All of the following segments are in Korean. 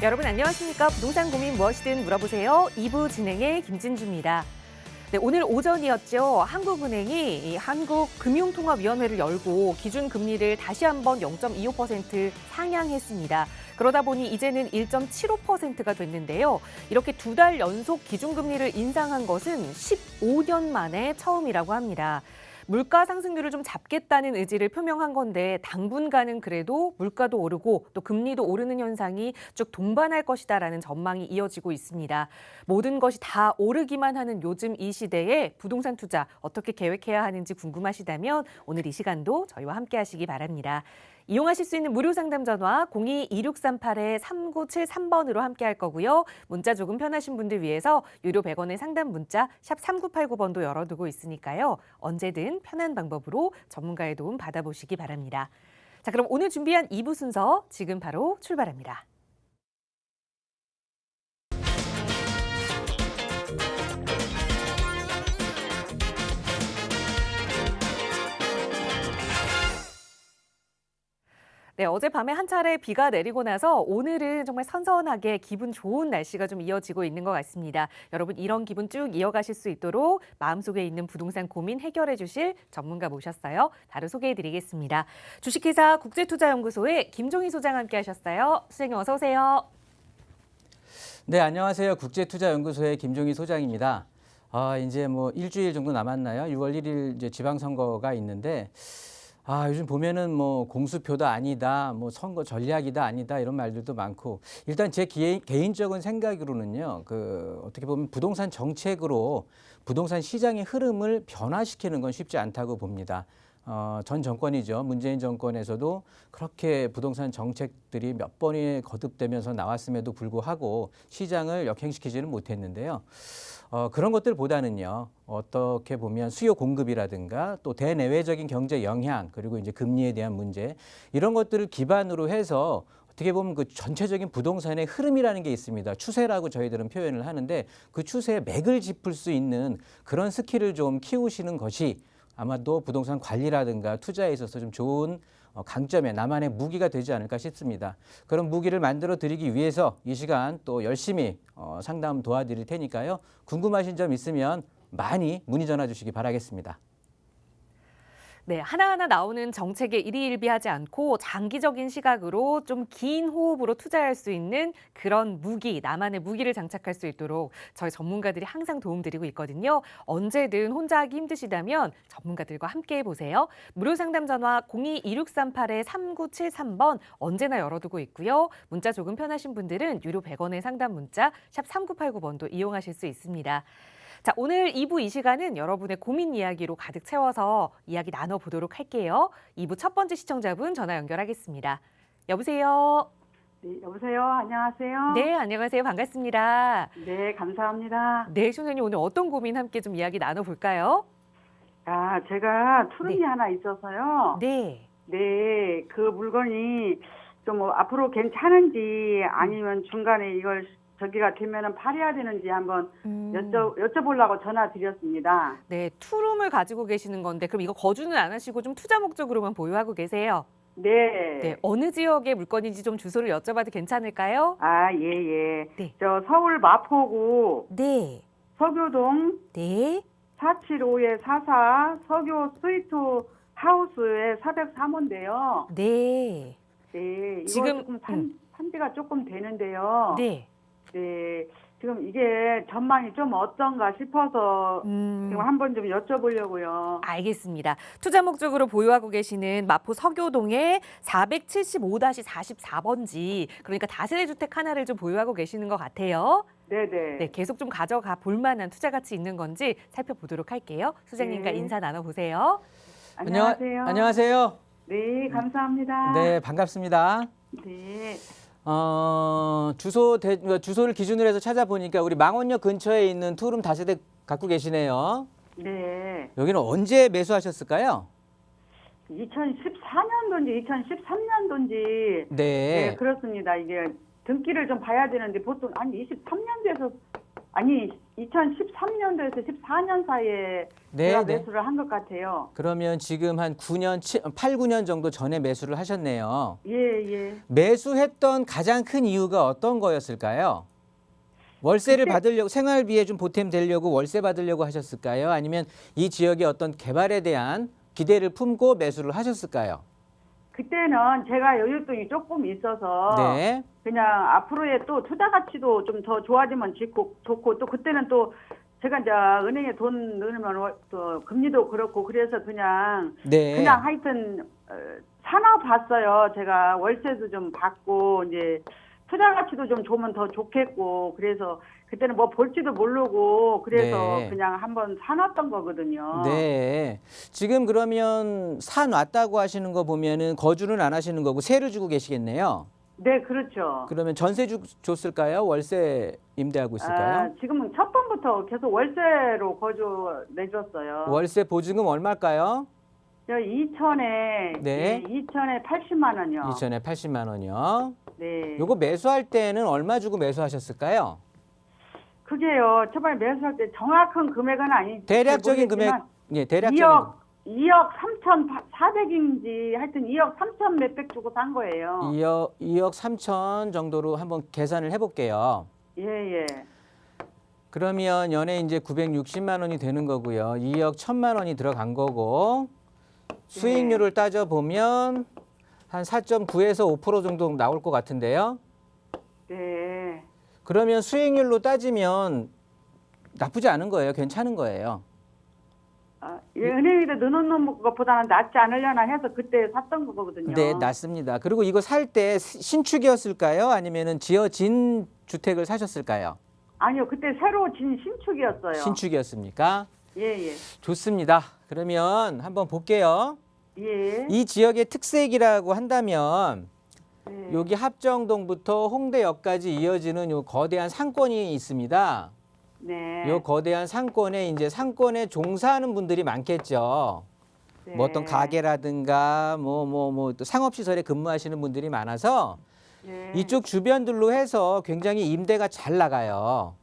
여러분 안녕하십니까? 부동산 고민 무엇이든 물어보세요. 2부 진행의 김진주입니다. 네, 오늘 오전이었죠. 한국은행이 이 한국금융통화위원회를 열고 기준금리를 다시 한번 0.25% 상향했습니다. 그러다 보니 이제는 1.75%가 됐는데요. 이렇게 2달 연속 기준금리를 인상한 것은 15년 만에 처음이라고 합니다. 물가 상승률을 좀 잡겠다는 의지를 표명한 건데 당분간은 그래도 물가도 오르고 또 금리도 오르는 현상이 쭉 동반할 것이다라는 전망이 이어지고 있습니다. 모든 것이 다 오르기만 하는 요즘 이 시대에 부동산 투자 어떻게 계획해야 하는지 궁금하시다면 오늘 이 시간도 저희와 함께 하시기 바랍니다. 이용하실 수 있는 무료 상담 전화 02-2638-3973번으로 함께 할 거고요. 문자 조금 편하신 분들 위해서 유료 100원의 상담 문자 샵 3989번도 열어두고 있으니까요. 언제든 편한 방법으로 전문가의 도움 받아보시기 바랍니다. 자, 그럼 오늘 준비한 2부 순서 지금 바로 출발합니다. 네, 어젯밤에 한 차례 비가 내리고 나서 오늘은 정말 선선하게 기분 좋은 날씨가 좀 이어지고 있는 것 같습니다. 여러분 이런 기분 쭉 이어가실 수 있도록 마음속에 있는 부동산 고민 해결해 주실 전문가 모셨어요. 바로 소개해 드리겠습니다. 주식회사 국제투자연구소의 김종희 소장 함께 하셨어요. 소장님 어서 오세요. 네, 안녕하세요. 국제투자연구소의 김종희 소장입니다. 이제 뭐 일주일 정도 남았나요? 6월 1일 이제 지방선거가 있는데 요즘 보면은 뭐 공수표다 아니다, 뭐 선거 전략이다 아니다 이런 말들도 많고 일단 제 개인적인 생각으로는요, 어떻게 보면 부동산 정책으로 부동산 시장의 흐름을 변화시키는 건 쉽지 않다고 봅니다. 전 정권이죠. 문재인 정권에서도 그렇게 부동산 정책들이 몇 번이 거듭되면서 나왔음에도 불구하고 시장을 역행시키지는 못했는데요. 그런 것들보다는요, 어떻게 보면 수요 공급이라든가 또 대내외적인 경제 영향 그리고 이제 금리에 대한 문제 이런 것들을 기반으로 해서 어떻게 보면 그 전체적인 부동산의 흐름이라는 게 있습니다. 추세라고 저희들은 표현을 하는데 그 추세에 맥을 짚을 수 있는 그런 스킬을 좀 키우시는 것이 아마도 부동산 관리라든가 투자에 있어서 좀 좋은 강점에 나만의 무기가 되지 않을까 싶습니다. 그런 무기를 만들어 드리기 위해서 이 시간 또 열심히 상담 도와드릴 테니까요. 궁금하신 점 있으면 많이 문의 전화 주시기 바라겠습니다. 네, 하나하나 나오는 정책에 일희일비하지 않고 장기적인 시각으로 좀 긴 호흡으로 투자할 수 있는 그런 무기, 나만의 무기를 장착할 수 있도록 저희 전문가들이 항상 도움드리고 있거든요. 언제든 혼자 하기 힘드시다면 전문가들과 함께 해보세요. 무료 상담 전화 02-2638-3973번 언제나 열어두고 있고요. 문자 조금 편하신 분들은 유료 100원의 상담 문자 샵 3989번도 이용하실 수 있습니다. 자, 오늘 2부 이 시간은 여러분의 고민 이야기로 가득 채워서 이야기 나눠보도록 할게요. 2부 첫 번째 시청자분 전화 연결하겠습니다. 여보세요? 네, 여보세요. 안녕하세요. 네, 안녕하세요. 반갑습니다. 네, 감사합니다. 네, 선생님 오늘 어떤 고민 함께 좀 이야기 나눠볼까요? 제가 투룸이 네. 하나 있어서요. 네. 네, 그 물건이 좀 앞으로 괜찮은지 아니면 중간에 이걸 저기가 되면은 팔아야 되는지 한번 여쭤보려고 전화 드렸습니다. 네, 투룸을 가지고 계시는 건데 그럼 이거 거주는 안 하시고 좀 투자 목적으로만 보유하고 계세요? 네. 네, 어느 지역의 물건인지 좀 주소를 여쭤봐도 괜찮을까요? 예. 네. 저 서울 마포구 네. 서교동 네. 475-44 서교 스위트 하우스의 403호인데요. 네. 네, 이거 지금, 조금 산 지가 조금 되는데요. 네. 네, 지금 이게 전망이 좀 어떤가 싶어서 지금 한번 좀 여쭤보려고요. 알겠습니다. 투자 목적으로 보유하고 계시는 마포 서교동의 475-44번지, 그러니까 다세대 주택 하나를 좀 보유하고 계시는 것 같아요. 네네. 네, 계속 좀 가져가 볼 만한 투자 가치 있는 건지 살펴보도록 할게요. 소장님과 네. 인사 나눠보세요. 안녕하세요. 안녕하세요. 네, 감사합니다. 네, 반갑습니다. 네. 주소를 기준으로 해서 찾아보니까 우리 망원역 근처에 있는 투룸 다세대 갖고 계시네요. 네. 여기는 언제 매수하셨을까요? 2014년도인지 2013년도인지 네. 그렇습니다. 이게 등기를 좀 봐야 되는데 보통 한 23년 돼서 아니 2013년도에서 14년 사이에 네, 제가 네. 매수를 한 것 같아요. 그러면 지금 한 8, 9년 정도 전에 매수를 하셨네요. 예, 예. 매수했던 가장 큰 이유가 어떤 거였을까요? 월세를 그때- 받으려고 생활비에 좀 보탬 되려고 월세 받으려고 하셨을까요? 아니면 이 지역의 어떤 개발에 대한 기대를 품고 매수를 하셨을까요? 그때는 제가 여윳돈이 조금 있어서 네. 그냥 앞으로의 또 투자 가치도 좀 더 좋아지면 좋고 또 그때는 또 제가 이제 은행에 돈 넣으면 또 금리도 그렇고 그래서 그냥 네. 하여튼 사나 봤어요. 제가 월세도 좀 받고 이제 투자 가치도 좀 좋으면 더 좋겠고 그래서 그때는 뭐 볼지도 모르고 그래서 네. 그냥 한번 사놨던 거거든요. 네. 지금 그러면 사 놨다고 하시는 거 보면은 거주는 안 하시는 거고 세를 주고 계시겠네요. 네, 그렇죠. 그러면 전세 줬을까요? 월세 임대하고 있을까요? 지금은 첫 번부터 계속 월세로 거주 내줬어요. 월세 보증금 얼마일까요? 저 2천에 네. 2천에 80만 원이요. 2천에 80만 원이요. 네. 요거 매수할 때는 얼마 주고 매수하셨을까요? 그게요. 초반에 매수할 때 정확한 금액은 아니지. 대략적인 금액, 예, 대략적인 2억 3천 4백인지 하여튼 2억 3천 몇백 주고 산 거예요. 2억 3천 정도로 한번 계산을 해볼게요. 예, 예. 그러면 연에 이제 960만 원이 되는 거고요. 2억 1천만 원이 들어간 거고 수익률을 따져보면 한 4.9에서 5% 정도 나올 것 같은데요. 네. 그러면 수익률로 따지면 나쁘지 않은 거예요. 괜찮은 거예요. 은행에다 넣어놓는 것보다는 낫지 않으려나 해서 그때 샀던 거거든요. 네, 맞습니다. 그리고 이거 살 때 신축이었을까요? 아니면은 지어진 주택을 사셨을까요? 아니요, 그때 새로 진 신축이었어요. 신축이었습니까? 예, 예. 좋습니다. 그러면 한번 볼게요. 예. 이 지역의 특색이라고 한다면 네. 여기 합정동부터 홍대역까지 이어지는 요 거대한 상권이 있습니다. 네. 요 거대한 상권에 이제 상권에 종사하는 분들이 많겠죠. 네. 뭐 어떤 가게라든가 또 상업시설에 근무하시는 분들이 많아서 네. 이쪽 주변들로 해서 굉장히 임대가 잘 나가요.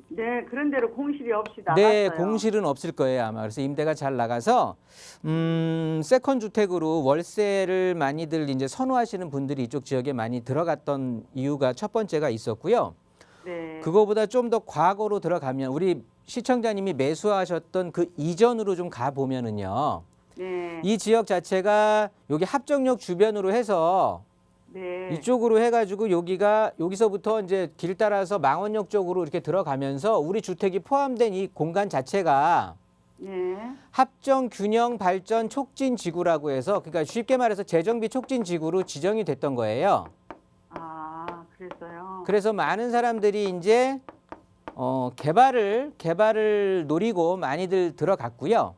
네, 그런 대로 공실이 없이 나갔어요. 네, 공실은 없을 거예요 아마. 그래서 임대가 잘 나가서 세컨 주택으로 월세를 많이들 이제 선호하시는 분들이 이쪽 지역에 많이 들어갔던 이유가 첫 번째가 있었고요. 네. 그거보다 좀 더 과거로 들어가면 우리 시청자님이 매수하셨던 그 이전으로 좀 가 보면은요. 네. 이 지역 자체가 여기 합정역 주변으로 해서 네. 이쪽으로 해가지고 여기서부터 이제 길 따라서 망원역 쪽으로 이렇게 들어가면서 우리 주택이 포함된 이 공간 자체가 네. 합정 균형 발전 촉진 지구라고 해서 그러니까 쉽게 말해서 재정비 촉진 지구로 지정이 됐던 거예요. 그랬어요. 그래서 많은 사람들이 이제 개발을 노리고 많이들 들어갔고요.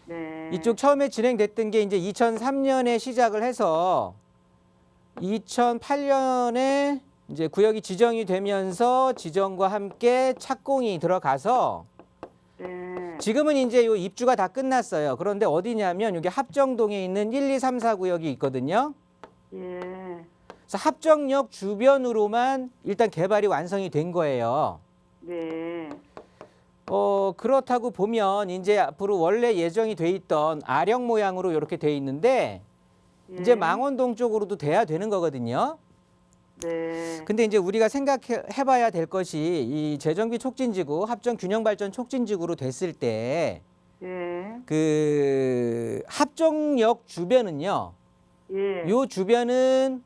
네. 이쪽 처음에 진행됐던 게 이제 2003년에 시작을 해서 2008년에 이제 구역이 지정이 되면서 지정과 함께 착공이 들어가서 네. 지금은 이제 요 입주가 다 끝났어요. 그런데 어디냐면 여기 합정동에 있는 1, 2, 3, 4 구역이 있거든요. 예. 그래서 합정역 주변으로만 일단 개발이 완성이 된 거예요. 네. 그렇다고 보면 이제 앞으로 원래 예정이 돼 있던 아령 모양으로 이렇게 돼 있는데 예. 이제 망원동 쪽으로도 돼야 되는 거거든요. 네. 근데 이제 우리가 생각해 봐야 될 것이 이 재정비 촉진지구, 합정 균형 발전 촉진지구로 됐을 때 예. 그 합정역 주변은요. 예. 요 주변은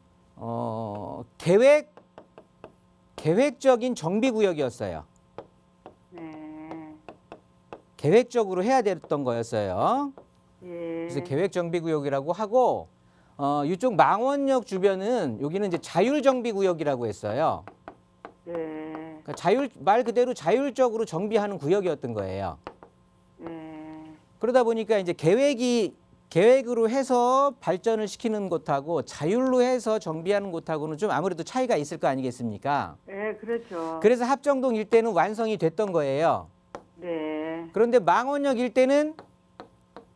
계획적인 정비 구역이었어요. 네. 계획적으로 해야 됐던 거였어요. 예. 그래서 계획 정비 구역이라고 하고 이쪽 망원역 주변은 여기는 이제 자율 정비 구역이라고 했어요. 네. 그러니까 말 그대로 자율적으로 정비하는 구역이었던 거예요. 네. 그러다 보니까 이제 계획으로 해서 발전을 시키는 곳하고 자율로 해서 정비하는 곳하고는 좀 아무래도 차이가 있을 거 아니겠습니까? 네, 그렇죠. 그래서 합정동 일대는 완성이 됐던 거예요. 네. 그런데 망원역 일대는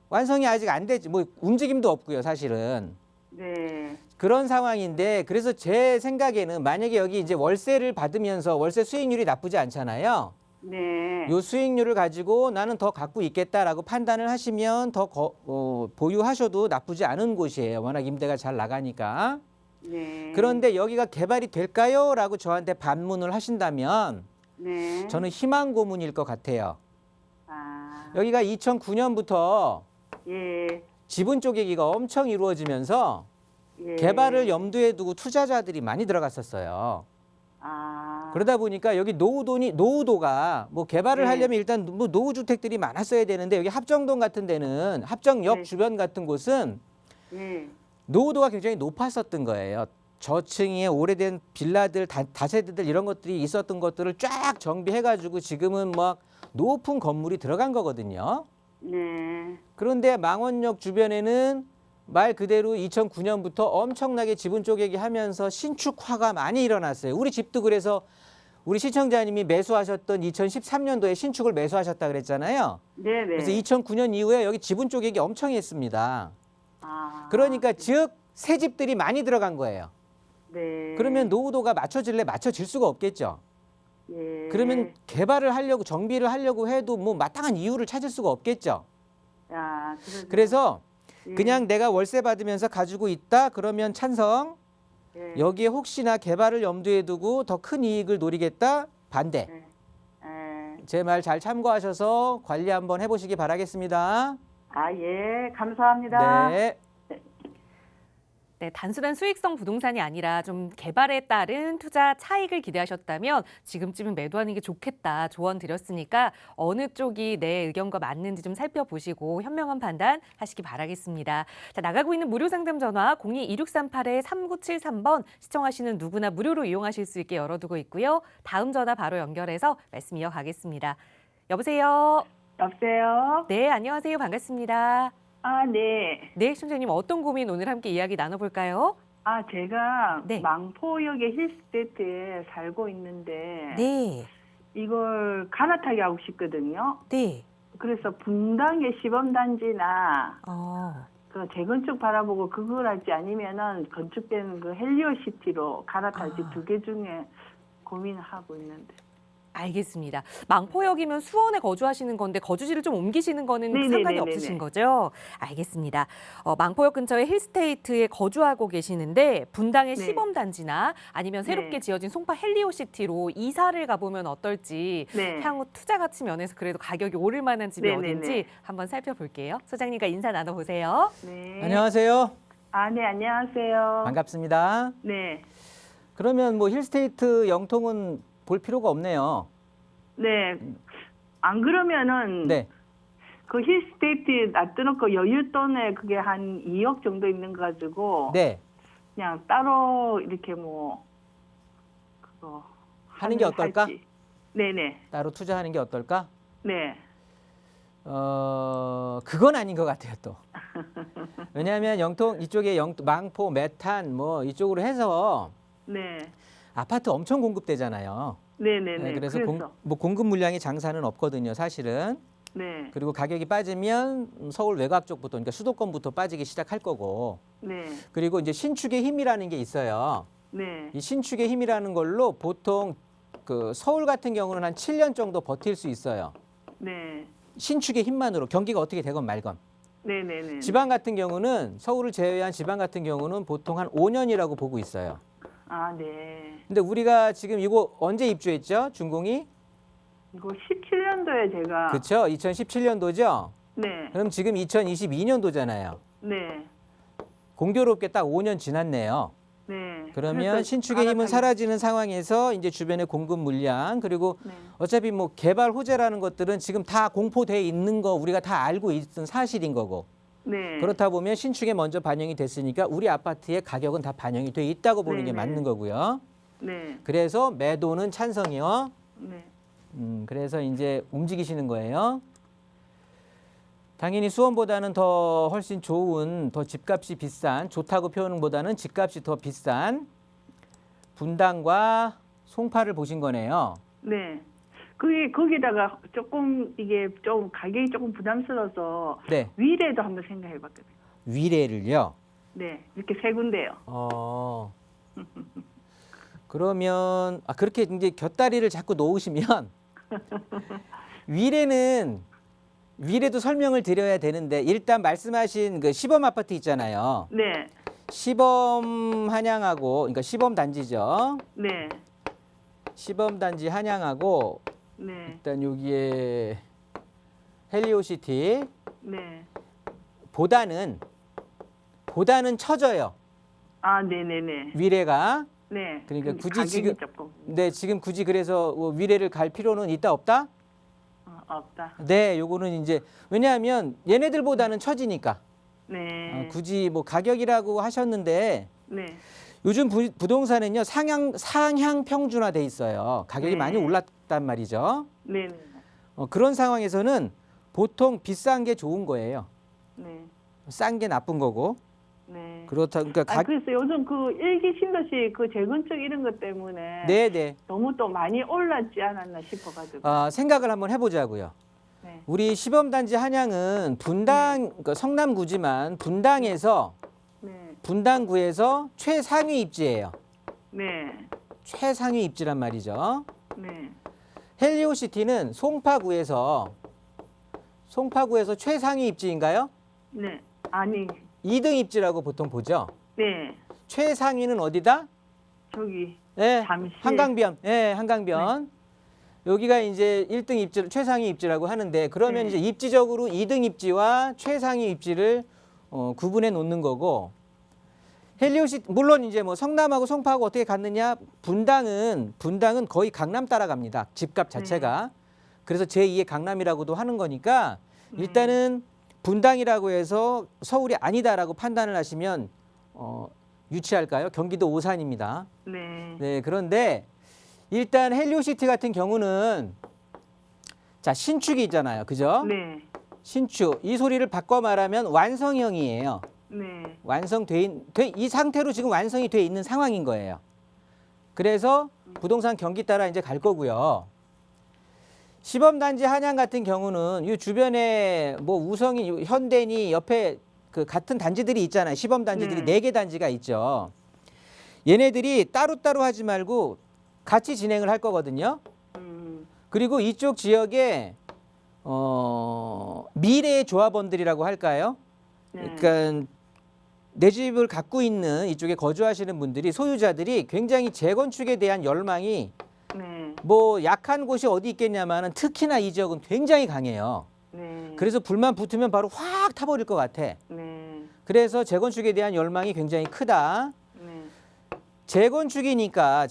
완성이 아직 안 되지. 뭐 움직임도 없고요, 사실은. 네. 그런 상황인데 그래서 제 생각에는 만약에 여기 이제 월세를 받으면서 월세 수익률이 나쁘지 않잖아요. 네. 요 수익률을 가지고 나는 더 갖고 있겠다라고 판단을 하시면 더 보유하셔도 나쁘지 않은 곳이에요. 워낙 임대가 잘 나가니까. 네. 그런데 여기가 개발이 될까요? 라고 저한테 반문을 하신다면 네. 저는 희망 고문일 것 같아요. 아. 여기가 2009년부터 예. 지분 쪼개기가 엄청 이루어지면서 예. 개발을 염두에 두고 투자자들이 많이 들어갔었어요. 아. 그러다 보니까 여기 노후도가 뭐 개발을 네. 하려면 일단 뭐 노후주택들이 많았어야 되는데 여기 합정동 같은 데는 합정역 네. 주변 같은 곳은 예. 노후도가 굉장히 높았었던 거예요. 저층의 오래된 빌라들, 다세대들 이런 것들이 있었던 것들을 쫙 정비해가지고 지금은 막 높은 건물이 들어간 거거든요. 네. 그런데 망원역 주변에는 말 그대로 2009년부터 엄청나게 지분 쪼개기 하면서 신축화가 많이 일어났어요. 우리 집도 그래서 우리 시청자님이 매수하셨던 2013년도에 신축을 매수하셨다 그랬잖아요. 네네. 그래서 2009년 이후에 여기 지분 쪼개기 엄청 했습니다. 아. 그러니까 즉 새 집들이 많이 들어간 거예요. 네. 그러면 노후도가 맞춰질 수가 없겠죠. 예. 그러면 개발을 하려고 정비를 하려고 해도 뭐 마땅한 이유를 찾을 수가 없겠죠. 야, 그래서 예. 그냥 내가 월세 받으면서 가지고 있다 그러면 찬성. 예. 여기에 혹시나 개발을 염두에 두고 더 큰 이익을 노리겠다 반대. 예. 예. 제 말 잘 참고하셔서 관리 한번 해보시기 바라겠습니다. 아, 예. 감사합니다. 네. 네, 단순한 수익성 부동산이 아니라 좀 개발에 따른 투자 차익을 기대하셨다면 지금쯤은 매도하는 게 좋겠다 조언 드렸으니까 어느 쪽이 내 의견과 맞는지 좀 살펴보시고 현명한 판단 하시기 바라겠습니다. 자, 나가고 있는 무료 상담 전화 02-2638-3973번 시청하시는 누구나 무료로 이용하실 수 있게 열어두고 있고요. 다음 전화 바로 연결해서 말씀 이어가겠습니다. 여보세요? 여보세요? 네, 안녕하세요. 반갑습니다. 아, 네. 네, 시청자님 어떤 고민 오늘 함께 이야기 나눠볼까요? 아, 제가 네. 망포역의 힐스테이트에 살고 있는데 네, 이걸 갈아타게 하고 싶거든요. 네. 그래서 분당의 시범단지나 그 재건축 바라보고 그걸 할지 아니면은 건축된 그 헬리오시티로 갈아탈지 두 개 중에 고민하고 있는데. 알겠습니다. 망포역이면 수원에 거주하시는 건데 거주지를 좀 옮기시는 거는 네네네네네. 상관이 없으신 거죠? 알겠습니다. 망포역 근처의 힐스테이트에 거주하고 계시는데 분당의 네. 시범단지나 아니면 새롭게 네. 지어진 송파 헬리오시티로 이사를 가보면 어떨지 네. 향후 투자 가치 면에서 그래도 가격이 오를 만한 집이 네네네. 어딘지 한번 살펴볼게요. 소장님과 인사 나눠보세요. 네. 안녕하세요. 아, 네, 안녕하세요. 반갑습니다. 네. 그러면 뭐 힐스테이트 영통은 볼 필요가 없네요. 네. 안 그러면은 네. 그 힐스테이트에 놔둬놓고 여윳돈에 그게 한 2억 정도 있는 거 가지고 네. 그냥 따로 이렇게 뭐 그거 하는 게 어떨까? 할지. 네네. 따로 투자하는 게 어떨까? 네. 그건 아닌 것 같아요, 또. 왜냐하면 이쪽에 망포, 메탄 뭐 이쪽으로 해서 네. 아파트 엄청 공급되잖아요. 네네네. 네, 그래서 그래서. 공급 물량이 장사는 없거든요, 사실은. 네. 그리고 가격이 빠지면 서울 외곽 쪽부터, 그러니까 수도권부터 빠지기 시작할 거고. 네. 그리고 이제 신축의 힘이라는 게 있어요. 네. 이 신축의 힘이라는 걸로 보통 그 서울 같은 경우는 한 7년 정도 버틸 수 있어요. 네. 신축의 힘만으로 경기가 어떻게 되건 말건. 네네네. 지방 같은 경우는 서울을 제외한 지방 같은 경우는 보통 한 5년이라고 보고 있어요. 아, 네. 근데 우리가 지금 이거 언제 입주했죠? 준공이? 이거 17년도에 제가. 그렇죠. 2017년도죠. 네. 그럼 지금 2022년도잖아요. 네. 공교롭게 딱 5년 지났네요. 네. 그러면 그래서 신축의 힘은 갈아타기- 사라지는 상황에서 이제 주변의 공급 물량 그리고 네. 어차피 뭐 개발 호재라는 것들은 지금 다 공포돼 있는 거 우리가 다 알고 있던 사실인 거고. 네. 그렇다 보면 신축에 먼저 반영이 됐으니까 우리 아파트의 가격은 다 반영이 돼 있다고 보는 게 네네. 맞는 거고요. 네. 그래서 매도는 찬성이요. 네. 그래서 이제 움직이시는 거예요. 당연히 수원보다는 더 훨씬 좋은, 더 집값이 비싼, 좋다고 표현보다는 집값이 더 비싼 분당과 송파를 보신 거네요. 네. 그게 거기다가 조금 이게 좀 가격이 조금 부담스러워서 네, 위례도 한번 생각해 봤거든요. 위례를요. 네, 이렇게 세 군데요. 그러면 그렇게 이제 곁다리를 자꾸 놓으시면 위례도 설명을 드려야 되는데 일단 말씀하신 그 시범 아파트 있잖아요. 네, 시범 한양하고 그러니까 시범 단지죠. 네, 시범 단지 한양하고 네, 일단 여기에 헬리오시티 네. 보다는 처져요. 아, 네네네. 위례가. 네. 그러니까 굳이 가격이 지금 조금 지금 굳이 그래서 위례를 갈 필요는 있다 없다? 없다. 네, 요거는 이제 왜냐하면 얘네들보다는 처지니까. 네. 굳이 뭐 가격이라고 하셨는데 네. 요즘 부동산은요 상향 평준화돼 있어요. 가격이 네. 많이 올랐단 말이죠. 네. 그런 상황에서는 보통 비싼 게 좋은 거예요. 네. 싼 게 나쁜 거고. 네. 그렇다. 그러니까 그래서 요즘 그 일기 신도시 그 재건축 이런 것 때문에 네네. 너무 또 많이 올랐지 않았나 싶어가지고. 생각을 한번 해보자고요. 네. 우리 시범단지 한양은 그러니까 성남구지만 분당에서 네. 분당구에서 최상위 입지예요. 네. 최상위 입지란 말이죠. 네. 헬리오시티는 송파구에서 최상위 입지인가요? 네. 아니. 2등 입지라고 보통 보죠. 네. 최상위는 어디다? 저기 네, 잠실. 한강변. 네, 한강변. 여기가 이제 1등 입지, 최상위 입지라고 하는데 그러면 네. 이제 입지적으로 2등 입지와 최상위 입지를 구분해 놓는 거고 헬리오시티 물론 이제 뭐 성남하고 송파하고 어떻게 갔느냐? 분당은 거의 강남 따라갑니다. 집값 자체가. 그래서 제2의 강남이라고도 하는 거니까 일단은 분당이라고 해서 서울이 아니다라고 판단을 하시면 유치할까요? 경기도 오산입니다. 네. 네, 그런데 일단 헬리오시티 같은 경우는 자 신축이 있잖아요, 그죠? 네. 신축 이 소리를 바꿔 말하면 완성형이에요. 네. 이 상태로 지금 완성이 돼 있는 상황인 거예요. 그래서 부동산 경기 따라 이제 갈 거고요. 시범단지 한양 같은 경우는 이 주변에 뭐 우성이, 현대니 옆에 그 같은 단지들이 있잖아요. 시범단지들이 네. 4개 단지가 있죠. 얘네들이 따로따로 하지 말고 같이 진행을 할 거거든요. 그리고 이쪽 지역에 미래의 조합원들이라고 할까요? 네. 그러니까 내 집을 갖고 있는 이쪽에 거주하시는 분들이 소유자들이 굉장히 재건축에 대한 열망이 네. 뭐 약한 곳이 어디 있겠냐마는 특히나 이 지역은 굉장히 강해요. 네. 그래서 불만 붙으면 바로 확 타버릴 것 같아. 네. 그래서 재건축에 대한 열망이 굉장히 크다. 네. 재건축이니까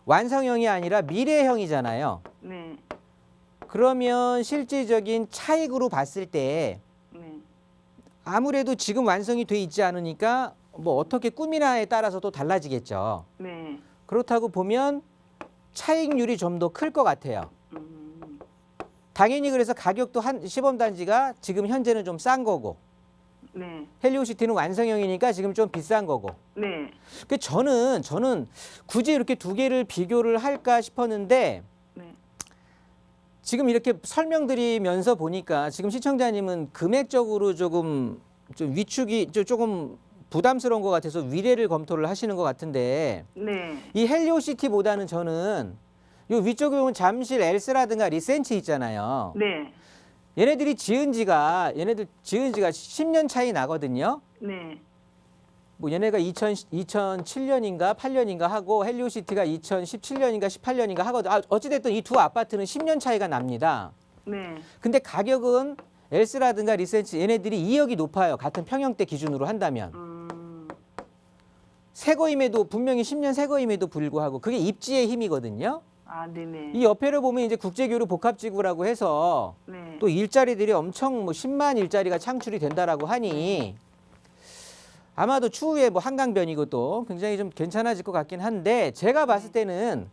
완성형이 아니라 미래형이잖아요. 네. 그러면 실질적인 차익으로 봤을 때 네. 아무래도 지금 완성이 돼 있지 않으니까 뭐 어떻게 꾸미나에 따라서 또 달라지겠죠. 네. 그렇다고 보면 차익률이 좀 더 클 것 같아요. 당연히 그래서 가격도 시범단지가 지금 현재는 좀 싼 거고 네. 헬리오시티는 완성형이니까 지금 좀 비싼 거고. 네. 그 저는 굳이 이렇게 두 개를 비교를 할까 싶었는데 네. 지금 이렇게 설명드리면서 보니까 지금 시청자님은 금액적으로 좀 위축이 조금 부담스러운 것 같아서 위례를 검토를 하시는 것 같은데 네. 이 헬리오시티보다는 저는 요 위쪽에 보면 잠실 엘스라든가 리센치 있잖아요. 네. 얘네들 지은 지가 10년 차이 나거든요. 네. 뭐 얘네가 2007년인가 8년인가 하고 헬리오시티가 2017년인가 18년인가 하거든. 어찌됐든 이 두 아파트는 10년 차이가 납니다. 네. 근데 가격은 엘스라든가 리센치 얘네들이 2억이 높아요. 같은 평형대 기준으로 한다면. 새거임에도 분명히 10년 새거임에도 불구하고 그게 입지의 힘이거든요. 아, 네네. 이 옆에를 보면 이제 국제교류 복합지구라고 해서 네. 또 일자리들이 엄청 뭐 10만 일자리가 창출이 된다라고 하니 아마도 추후에 뭐 한강변이고 또 굉장히 좀 괜찮아질 것 같긴 한데 제가 봤을 때는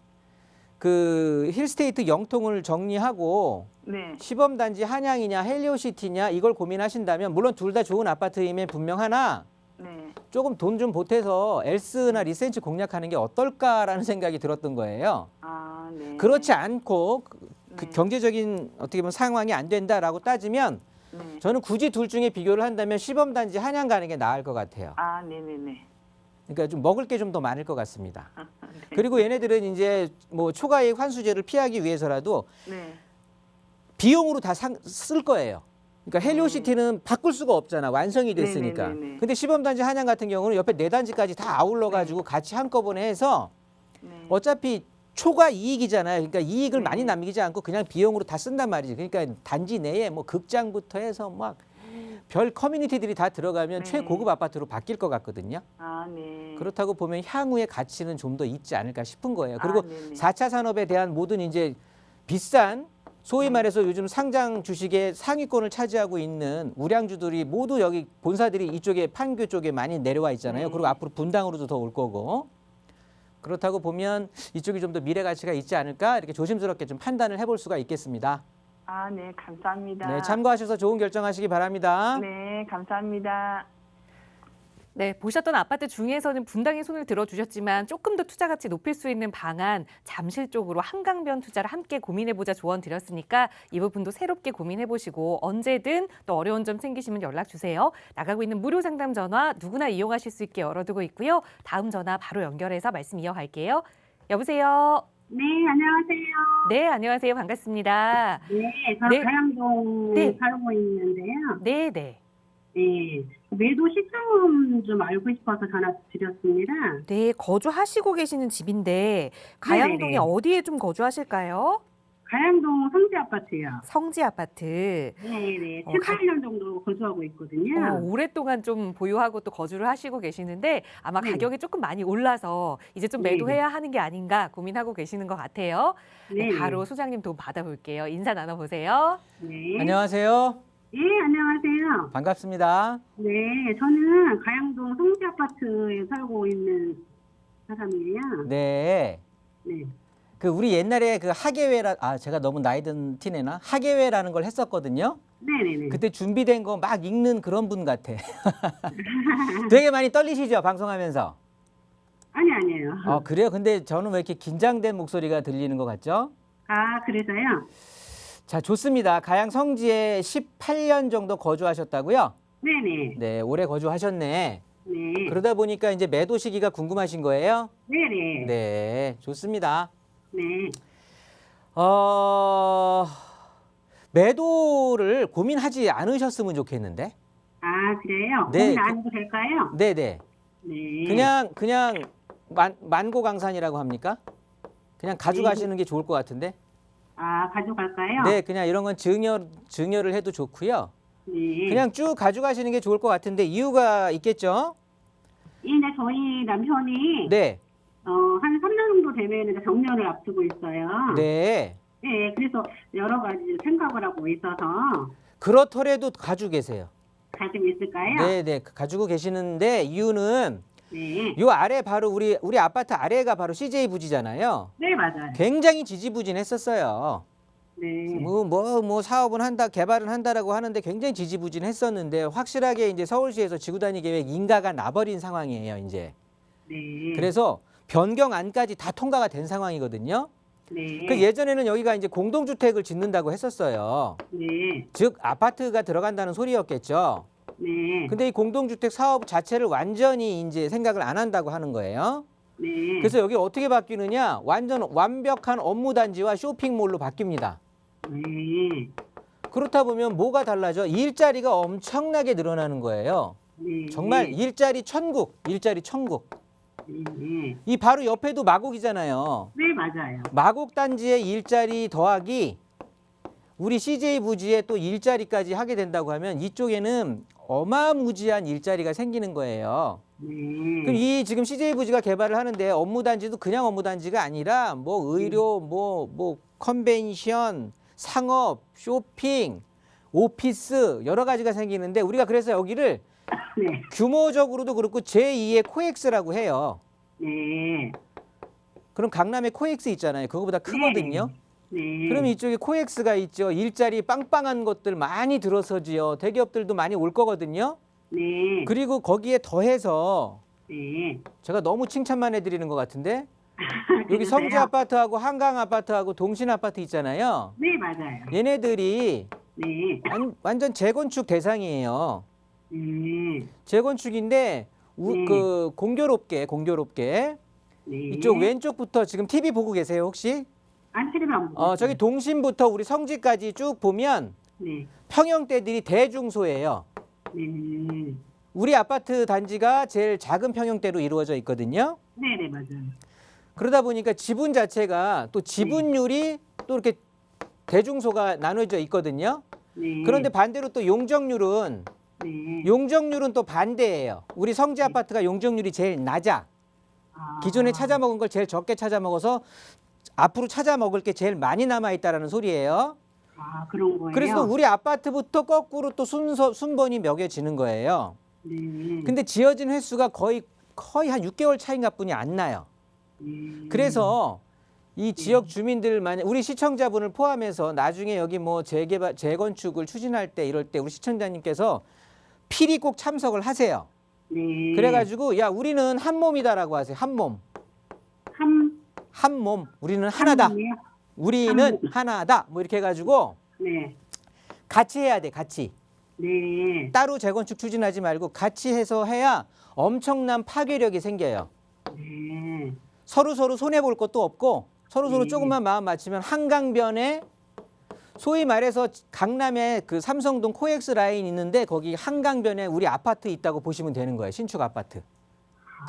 그 힐스테이트 영통을 정리하고 네. 시범단지 한양이냐 헬리오시티냐 이걸 고민하신다면 물론 둘 다 좋은 아파트임에 분명하나 네. 조금 돈 좀 보태서 엘스나 리센치 공략하는 게 어떨까라는 생각이 들었던 거예요. 아, 네. 그렇지 않고 그 네. 경제적인 어떻게 보면 상황이 안 된다라고 따지면 네. 저는 굳이 둘 중에 비교를 한다면 시범단지 한양 가는 게 나을 것 같아요. 아, 네네네. 그러니까 좀 먹을 게 좀 더 많을 것 같습니다. 네. 그리고 얘네들은 이제 뭐 초과이익 환수제를 피하기 위해서라도 네. 비용으로 다 쓸 거예요. 그러니까 헬리오시티는 바꿀 수가 없잖아. 완성이 됐으니까. 네네네네. 근데 시범단지 한양 같은 경우는 옆에 네 단지까지 다 아울러 가지고 같이 한꺼번에 해서 네. 어차피 초과 이익이잖아요. 그러니까 이익을 네. 많이 남기지 않고 그냥 비용으로 다 쓴단 말이지. 그러니까 단지 내에 뭐 극장부터 해서 막 별 커뮤니티들이 다 들어가면 네. 최고급 아파트로 바뀔 것 같거든요. 아, 네. 그렇다고 보면 향후의 가치는 좀 더 있지 않을까 싶은 거예요. 그리고 네네. 4차 산업에 대한 모든 이제 비싼 소위 말해서 요즘 상장 주식의 상위권을 차지하고 있는 우량주들이 모두 여기 본사들이 이쪽에 판교 쪽에 많이 내려와 있잖아요. 네. 그리고 앞으로 분당으로도 더 올 거고. 그렇다고 보면 이쪽이 좀 더 미래 가치가 있지 않을까 이렇게 조심스럽게 좀 판단을 해볼 수가 있겠습니다. 아, 네. 감사합니다. 네, 참고하셔서 좋은 결정하시기 바랍니다. 네, 감사합니다. 네, 보셨던 아파트 중에서는 분당에 손을 들어주셨지만 조금 더 투자 가치 높일 수 있는 방안 잠실 쪽으로 한강변 투자를 함께 고민해보자 조언 드렸으니까 이 부분도 새롭게 고민해보시고 언제든 또 어려운 점 생기시면 연락 주세요. 나가고 있는 무료 상담 전화 누구나 이용하실 수 있게 열어두고 있고요. 다음 전화 바로 연결해서 말씀 이어갈게요. 여보세요. 네, 안녕하세요. 네, 안녕하세요. 반갑습니다. 네, 저 네. 가양동에 네. 살고 있는데요. 네, 네. 네, 매도 시점 좀 알고 싶어서 전화 드렸습니다. 네, 거주하시고 계시는 집인데 가양동에 네네네. 어디에 좀 거주하실까요? 가양동 성지 아파트요. 성지 아파트. 네, 어, 7, 8년 정도 거주하고 있거든요. 오랫동안 좀 보유하고 또 거주를 하시고 계시는데 아마 네. 가격이 조금 많이 올라서 이제 좀 네. 매도해야 하는 게 아닌가 고민하고 계시는 것 같아요. 네, 네. 바로 소장님 도움 받아볼게요. 인사 나눠보세요. 네. 안녕하세요. 네, 안녕하세요. 반갑습니다. 네, 저는 가양동 성지 아파트에 살고 있는 사람이에요. 네. 네. 그 우리 옛날에 그 하계회라 제가 너무 나이 든 티내나 하계회라는 걸 했었거든요. 네네네. 그때 준비된 거 막 읽는 그런 분 같아. 되게 많이 떨리시죠 방송하면서. 아니에요. 그래요? 근데 저는 왜 이렇게 긴장된 목소리가 들리는 것 같죠? 아, 그래서요? 자, 좋습니다. 가양 성지에 18년 정도 거주하셨다고요? 네네. 네, 오래 거주하셨네. 네. 그러다 보니까 이제 매도 시기가 궁금하신 거예요? 네네. 네, 좋습니다. 네. 매도를 고민하지 않으셨으면 좋겠는데. 아, 그래요? 네, 고민 안 해도 될까요? 네네. 네. 그냥 만고강산이라고 합니까? 그냥 가져가시는 게 좋을 것 같은데. 아, 가져갈까요? 네, 그냥 이런 건 증여를 해도 좋고요. 네. 그냥 쭉 가져가시는 게 좋을 것 같은데 이유가 있겠죠? 네, 저희 남편이 네, 한 3년 정도 되면 이제 정년을 앞두고 있어요. 네. 네, 그래서 여러 가지 생각을 하고 있어서 그렇더라도 가지고 계세요. 가지고 있을까요? 네, 네, 가지고 계시는데 이유는 네. 요 아래 바로 우리 아파트 아래가 바로 CJ 부지잖아요. 네, 맞아요. 굉장히 지지부진했었어요. 네. 뭐 사업은 한다, 개발은 한다라고 하는데 굉장히 지지부진했었는데 확실하게 이제 서울시에서 지구단위 계획 인가가 나버린 상황이에요, 이제. 네. 그래서 변경안까지 다 통과가 된 상황이거든요. 네. 그 예전에는 여기가 이제 공동주택을 짓는다고 했었어요. 네. 즉 아파트가 들어간다는 소리였겠죠. 네. 근데 이 공동주택 사업 자체를 완전히 이제 생각을 안 한다고 하는 거예요. 네. 그래서 여기 어떻게 바뀌느냐? 완벽한 업무단지와 쇼핑몰로 바뀝니다. 네. 그렇다 보면 뭐가 달라져? 일자리가 엄청나게 늘어나는 거예요. 네. 정말 일자리 천국, 일자리 천국. 네. 이 바로 옆에도 마곡이잖아요. 네, 맞아요. 마곡 단지의 일자리 더하기 우리 CJ 부지에 또 일자리까지 하게 된다고 하면 이쪽에는 어마무지한 일자리가 생기는 거예요. 네. 그럼 이 지금 CJ 부지가 개발을 하는데 업무 단지도 그냥 업무 단지가 아니라 뭐 의료, 뭐 컨벤션, 상업, 쇼핑, 오피스 여러 가지가 생기는데 우리가 그래서 여기를 네. 규모적으로도 그렇고 제2의 코엑스라고 해요. 네. 그럼 강남에 코엑스 있잖아요. 그거보다 크거든요. 네. 그럼 이쪽에 코엑스가 있죠. 일자리 빵빵한 것들 많이 들어서지요. 대기업들도 많이 올 거거든요. 네. 그리고 거기에 더해서 네. 제가 너무 칭찬만 해드리는 것 같은데 여기 그러세요? 성지 아파트하고 한강 아파트하고 동신 아파트 있잖아요. 네, 맞아요. 얘네들이 네. 완전 재건축 대상이에요. 네. 재건축인데 네. 그 공교롭게 네. 이쪽 왼쪽부터 지금 TV 보고 계세요 혹시? 안티를 안 보고. 저기 동심부터 우리 성지까지 쭉 보면 네. 평형대들이 대중소예요. 네. 우리 아파트 단지가 제일 작은 평형대로 이루어져 있거든요. 네네, 맞아요. 그러다 보니까 지분 자체가 또 지분율이 또 이렇게 대중소가 나눠져 있거든요. 네. 그런데 반대로 또 용적률은 또 반대예요. 우리 성지 아파트가 용적률이 제일 낮아. 기존에 찾아 먹은 걸 제일 적게 찾아 먹어서 앞으로 찾아 먹을 게 제일 많이 남아 있다라는 소리예요. 그런 거예요? 그래서 우리 아파트부터 거꾸로 또 순번이 매겨지는 거예요. 네. 근데 지어진 횟수가 거의 한 6개월 차이가 뿐이 안 나요. 그래서 이 지역 주민들 만약 우리 시청자분을 포함해서 나중에 여기 뭐 재건축을 추진할 때 이럴 때 우리 시청자님께서 필히 꼭 참석을 하세요. 네. 그래가지고 야 우리는 한 몸이다라고 하세요. 한 몸. 한 몸. 우리는 하나다. 몸이요? 우리는 하나다. 뭐 이렇게 해가지고 네. 같이 해야 돼. 같이. 네. 따로 재건축 추진하지 말고 같이 해서 해야 엄청난 파괴력이 생겨요. 네. 서로 손해 볼 것도 없고 서로 조금만 마음 맞추면 한강변에 소위 말해서 강남에 그 삼성동 코엑스 라인 있는데 거기 한강변에 우리 아파트 있다고 보시면 되는 거예요. 신축 아파트.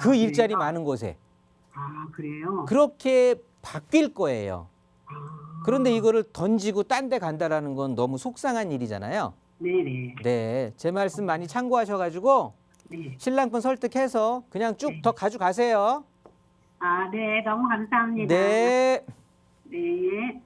그 일자리 그래요? 많은 곳에. 그래요? 그렇게 바뀔 거예요. 그런데 이거를 던지고 딴 데 간다라는 건 너무 속상한 일이잖아요. 네네. 네, 제 말씀 많이 참고하셔가지고 네. 신랑분 설득해서 그냥 쭉 더 가져가세요. 네. 너무 감사합니다. 네. 네.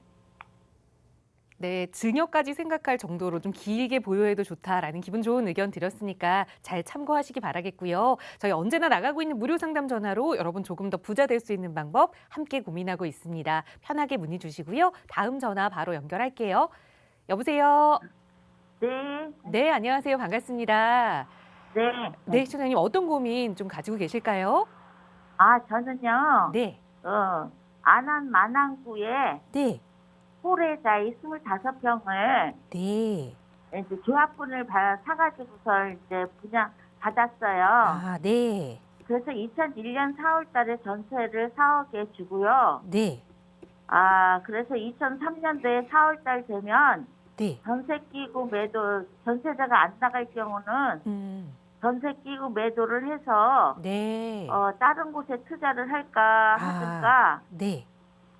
네, 증여까지 생각할 정도로 좀 길게 보유해도 좋다라는 기분 좋은 의견 드렸으니까 잘 참고하시기 바라겠고요. 저희 언제나 나가고 있는 무료 상담 전화로 여러분 조금 더 부자 될 수 있는 방법 함께 고민하고 있습니다. 편하게 문의 주시고요. 다음 전화 바로 연결할게요. 여보세요. 네. 네, 안녕하세요. 반갑습니다. 네. 네, 시청자님 어떤 고민 좀 가지고 계실까요? 저는요. 네. 안암 만안구에 네. 홀에자이 25평을 네. 이제 조합분을 사가지고서 이제 분양 받았어요. 네. 그래서 2001년 4월 달에 전세를 4억에 주고요. 네. 그래서 2003년도에 4월 달 되면 네. 전세 끼고 매도, 전세자가 안 나갈 경우는 전세 끼고 매도를 해서 네. 다른 곳에 투자를 할까 하든가 네.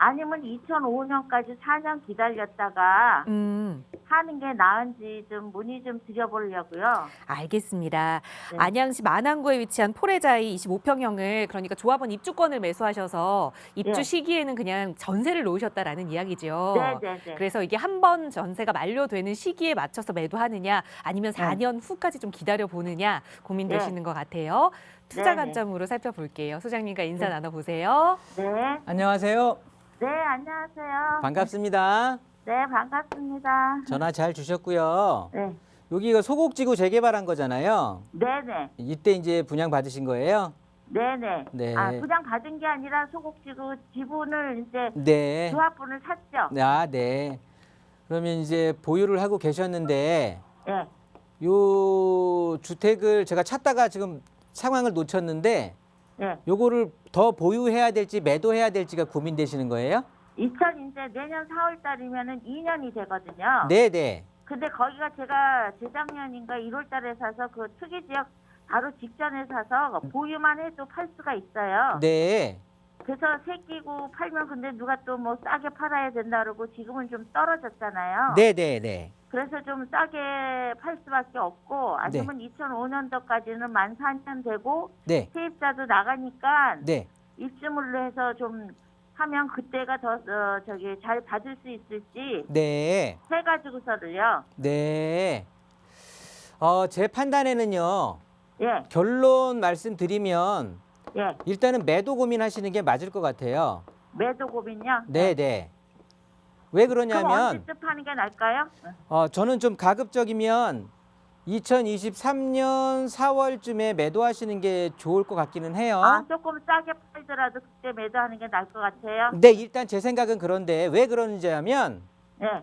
아니면 2005년까지 4년 기다렸다가 하는 게 나은지 좀 문의 좀 드려보려고요. 알겠습니다. 네. 안양시 만안구에 위치한 포레자이 25평형을 그러니까 조합원 입주권을 매수하셔서 입주 네. 시기에는 그냥 전세를 놓으셨다라는 이야기죠. 네네네. 그래서 이게 한 번 전세가 만료되는 시기에 맞춰서 매도하느냐 아니면 4년 후까지 좀 기다려 보느냐 고민되시는 것 같아요. 투자 네네. 관점으로 살펴볼게요. 소장님과 인사 네. 나눠보세요. 네. 안녕하세요. 네, 안녕하세요. 반갑습니다. 네, 반갑습니다. 전화 잘 주셨고요. 네. 여기가 소곡지구 재개발한 거잖아요. 네네. 이때 이제 분양 받으신 거예요? 네네. 네. 부장 받은 게 아니라 소곡지구 지분을 이제 네. 조합분을 샀죠. 네. 그러면 이제 보유를 하고 계셨는데 네. 요 주택을 제가 찾다가 지금 상황을 놓쳤는데 네. 요거를 더 보유해야 될지 매도해야 될지가 고민되시는 거예요? 이제 내년 4월 달이면은 2년이 되거든요. 네. 근데 거기가 제가 재작년인가 1월 달에 사서 그 특이 지역 바로 직전에 사서 보유만 해도 팔 수가 있어요. 네. 그래서 새끼고 팔면 근데 누가 또 뭐 싸게 팔아야 된다 그러고 지금은 좀 떨어졌잖아요. 네. 그래서 좀 싸게 팔 수밖에 없고 아니면 2005년도까지는 만 4년 되고 네. 세입자도 나가니까 네. 입주물로 해서 좀 하면 그때가 더 잘 받을 수 있을지 네. 해가지고서를요. 네. 제 판단에는요. 예, 결론 말씀드리면 예. 일단은 매도 고민하시는 게 맞을 것 같아요. 매도 고민요. 네. 왜 그럼 그러냐면 언제쯤 파는 게 나을까요? 저는 좀 가급적이면 2023년 4월쯤에 매도하시는 게 좋을 것 같기는 해요. 조금 싸게 팔더라도 그때 매도하는 게 나을 것 같아요. 네, 일단 제 생각은 그런데 왜 그러는지 하면 예,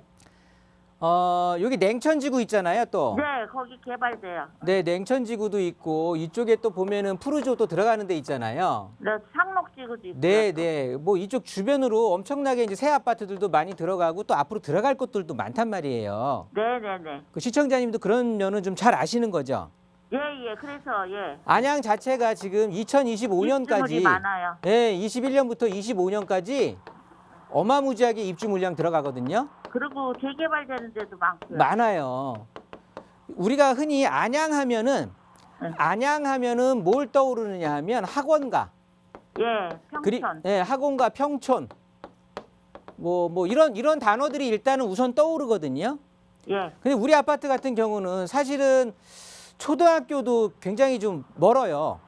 여기 냉천지구 있잖아요, 또. 네, 거기 개발돼요. 네, 냉천지구도 있고 이쪽에 또 보면은 푸르조도 들어가는 데 있잖아요. 네, 상록지구도 있고. 네, 네. 뭐 이쪽 주변으로 엄청나게 이제 새 아파트들도 많이 들어가고 또 앞으로 들어갈 곳들도 많단 말이에요. 네, 네, 네. 그 시청자님도 그런 면은 좀 잘 아시는 거죠? 예, 예. 그래서 예. 안양 자체가 지금 입주물이 2025년까지 많아요. 네, 21년부터 25년까지 어마무지하게 입주 물량 들어가거든요. 그리고 재개발되는 데도 많고요. 많아요. 우리가 흔히 안양하면은 뭘 떠오르느냐 하면 학원가, 예, 평촌. 학원가, 평촌, 뭐 이런 단어들이 일단은 우선 떠오르거든요. 예. 근데 우리 아파트 같은 경우는 사실은 초등학교도 굉장히 좀 멀어요.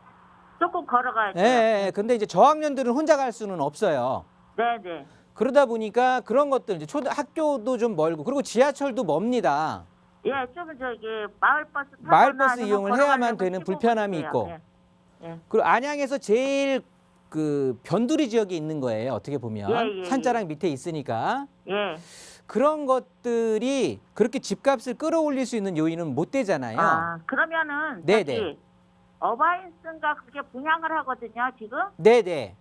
조금 걸어가야 예, 돼요. 예. 근데 이제 저학년들은 혼자 갈 수는 없어요. 네, 네. 그러다 보니까 그런 것들 이제 학교도 좀 멀고 그리고 지하철도 멉니다. 예, 좀 저기 마을버스 타거나 마을버스 아니면 이용을 걸어가려면 해야만 되는 15분 불편함이 돼요. 있고. 예. 예. 그리고 안양에서 제일 그 변두리 지역에 있는 거예요. 어떻게 보면 예, 예, 산자락 밑에 있으니까 예. 그런 것들이 그렇게 집값을 끌어올릴 수 있는 요인은 못 되잖아요. 아, 그러면은 네, 저기 네. 어바인스인가 그게 분양을 하거든요, 지금? 네네.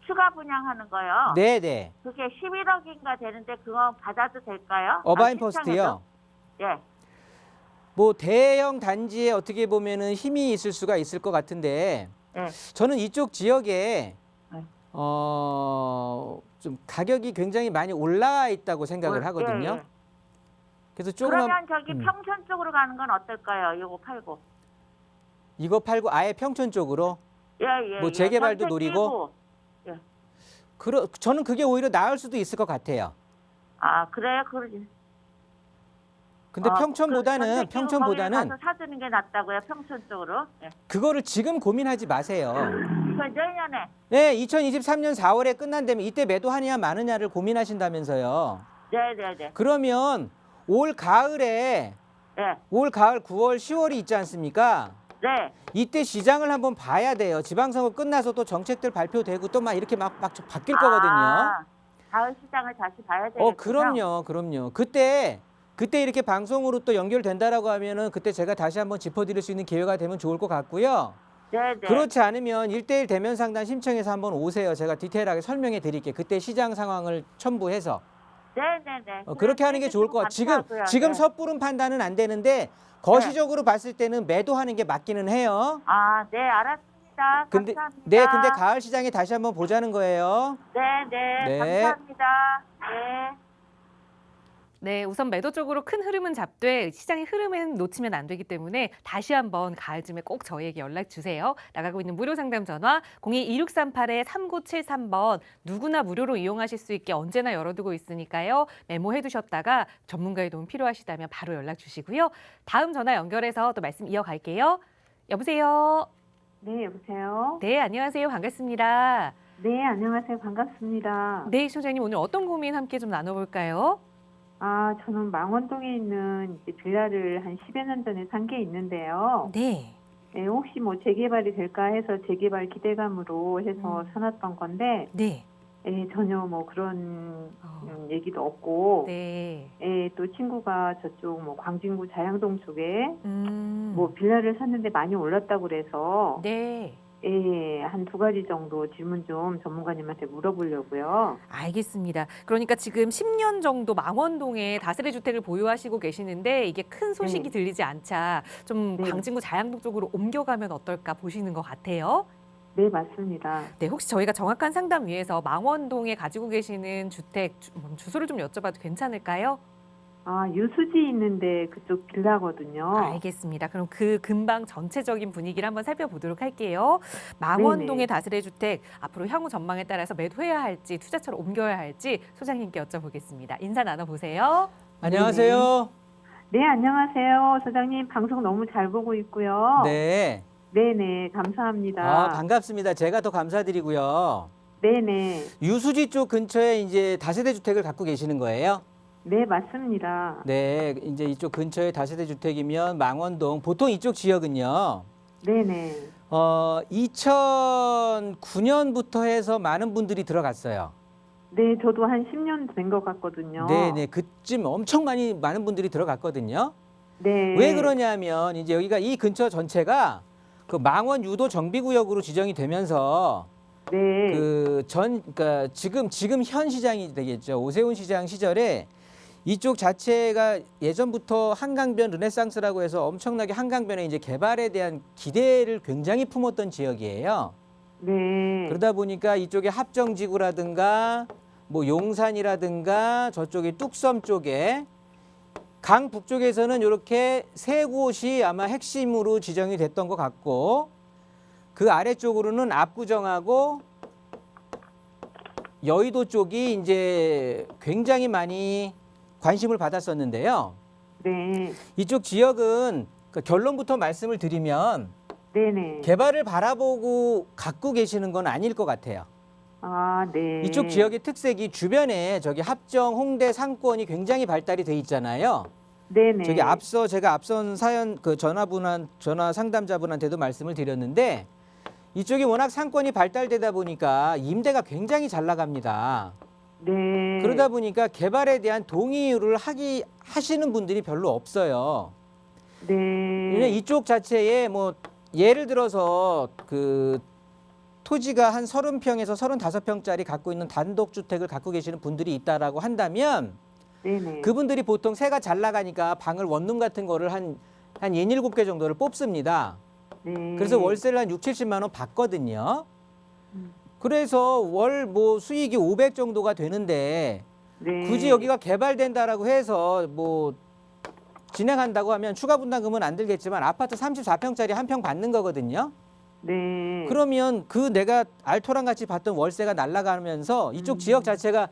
추가 분양하는 거요. 네네. 그게 11억인가 되는데 그거 받아도 될까요? 어바인 아, 퍼스트요. 신청해도? 예. 뭐 대형 단지에 어떻게 보면은 힘이 있을 수가 있을 것 같은데 예. 저는 이쪽 지역에 네. 좀 가격이 굉장히 많이 올라 있다고 생각을 하거든요. 예, 예. 그래서 조금만 그러면 저기 평촌 쪽으로 가는 건 어떨까요? 요거 팔고. 이거 팔고 아예 평촌 쪽으로 예, 예. 뭐 예. 재개발도 전세 노리고? 끼고. 예. 저는 그게 오히려 나을 수도 있을 것 같아요. 아, 그래요? 그러지. 근데 그 전세 끼고 거기를 평촌보다는 가서 사주는 게 낫다고요, 평촌 쪽으로. 예. 그거를 지금 고민하지 마세요. 그 내년에. 네, 2023년 4월에 끝난다면 이때 매도하느냐 마느냐를 고민하신다면서요. 네, 네, 네. 그러면 올 가을에 예. 올 가을 9월, 10월이 있지 않습니까? 네. 이때 시장을 한번 봐야 돼요. 지방선거 끝나서 또 정책들 발표되고 또 막 이렇게 막 바뀔 거거든요. 아, 가을 시장을 다시 봐야 되겠군요. 그럼요. 그때 이렇게 방송으로 또 연결된다라고 하면은 그때 제가 다시 한번 짚어드릴 수 있는 기회가 되면 좋을 것 같고요. 네, 네. 그렇지 않으면 1대1 대면 상담 신청해서 한번 오세요. 제가 디테일하게 설명해 드릴게요. 그때 시장 상황을 첨부해서. 네, 네, 네. 그렇게 하는 게 좋을 것 같아요. 지금 네. 섣부른 판단은 안 되는데 거시적으로 봤을 때는 매도하는 게 맞기는 해요. 아, 네, 알았습니다. 근데 감사합니다. 근데 가을 시장에 다시 한번 보자는 거예요. 네, 네, 네. 감사합니다. 네. 네, 우선 매도 쪽으로 큰 흐름은 잡되 시장의 흐름은 놓치면 안 되기 때문에 다시 한번 가을쯤에 꼭 저희에게 연락 주세요. 나가고 있는 무료 상담 전화 02-2638-3973번 누구나 무료로 이용하실 수 있게 언제나 열어두고 있으니까요. 메모해 두셨다가 전문가의 도움 필요하시다면 바로 연락 주시고요. 다음 전화 연결해서 또 말씀 이어갈게요. 여보세요. 네, 여보세요. 네, 안녕하세요. 반갑습니다. 네, 안녕하세요. 반갑습니다. 네, 소장님 오늘 어떤 고민 함께 좀 나눠볼까요? 아, 저는 망원동에 있는 이제 빌라를 한 10여 년 전에 산 게 있는데요. 네. 네, 혹시 뭐 재개발이 될까 해서 재개발 기대감으로 해서 사놨던 건데, 네. 전혀 뭐 그런 얘기도 없고, 네. 또 친구가 저쪽 뭐 광진구 자양동 쪽에 뭐 빌라를 샀는데 많이 올랐다고 그래서, 네. 한 두 가지 정도 질문 좀 전문가님한테 물어보려고요. 알겠습니다. 그러니까 지금 10년 정도 망원동에 다세대 주택을 보유하시고 계시는데 이게 큰 소식이 네. 들리지 않자 좀 네. 광진구 자양동 쪽으로 옮겨가면 어떨까 보시는 것 같아요. 네, 맞습니다. 네, 혹시 저희가 정확한 상담 위해서 망원동에 가지고 계시는 주택 주소를 좀 여쭤봐도 괜찮을까요? 아, 유수지 있는데 그쪽 빌라거든요. 알겠습니다. 그럼 그 근방 전체적인 분위기를 한번 살펴보도록 할게요. 망원동의 네네. 다세대 주택 앞으로 향후 전망에 따라서 매도해야 할지 투자처로 옮겨야 할지 소장님께 여쭤보겠습니다. 인사 나눠보세요. 안녕하세요. 네, 안녕하세요. 소장님 방송 너무 잘 보고 있고요. 네. 네네, 감사합니다. 아, 반갑습니다. 제가 더 감사드리고요. 네네. 유수지 쪽 근처에 이제 다세대 주택을 갖고 계시는 거예요? 네, 맞습니다. 네, 이제 이쪽 근처에 다세대 주택이면 망원동 보통 이쪽 지역은요. 네네. 2009년부터 해서 많은 분들이 들어갔어요. 네, 저도 한 10년 된 것 같거든요. 네네. 그쯤 엄청 많은 분들이 들어갔거든요. 네. 왜 그러냐면 이제 여기가 이 근처 전체가 그 망원 유도 정비구역으로 지정이 되면서 네. 그러니까 지금 현 시장이 되겠죠. 오세훈 시장 시절에 이쪽 자체가 예전부터 한강변 르네상스라고 해서 엄청나게 한강변의 이제 개발에 대한 기대를 굉장히 품었던 지역이에요. 네. 그러다 보니까 이쪽에 합정지구라든가 뭐 용산이라든가 저쪽에 뚝섬 쪽에 강 북쪽에서는 이렇게 세 곳이 아마 핵심으로 지정이 됐던 것 같고 그 아래쪽으로는 압구정하고 여의도 쪽이 이제 굉장히 많이 관심을 받았었는데요. 네. 이쪽 지역은 그 결론부터 말씀을 드리면 네네. 개발을 바라보고 갖고 계시는 건 아닐 것 같아요. 아, 네. 이쪽 지역의 특색이 주변에 저기 합정, 홍대 상권이 굉장히 발달이 돼 있잖아요. 네네. 저기 제가 앞선 사연 그 전화 상담자분한테도 말씀을 드렸는데 이쪽이 워낙 상권이 발달되다 보니까 임대가 굉장히 잘 나갑니다. 네. 그러다 보니까 개발에 대한 동의를 하시는 분들이 별로 없어요. 네. 왜냐면 이쪽 자체에 뭐 예를 들어서 그 토지가 한 30평에서 35평짜리 갖고 있는 단독주택을 갖고 계시는 분들이 있다라고 한다면 네네. 그분들이 보통 세가 잘 나가니까 방을 원룸 같은 거를 한 6, 7개 정도를 뽑습니다. 네. 그래서 월세를 한 6, 70만 원 받거든요. 그래서 월 뭐 수익이 500 정도가 되는데 네. 굳이 여기가 개발된다라고 해서 뭐 진행한다고 하면 추가 분담금은 안 들겠지만 아파트 34평짜리 한 평 받는 거거든요. 네. 그러면 그 내가 알토랑 같이 받던 월세가 날아가면서 이쪽 지역 자체가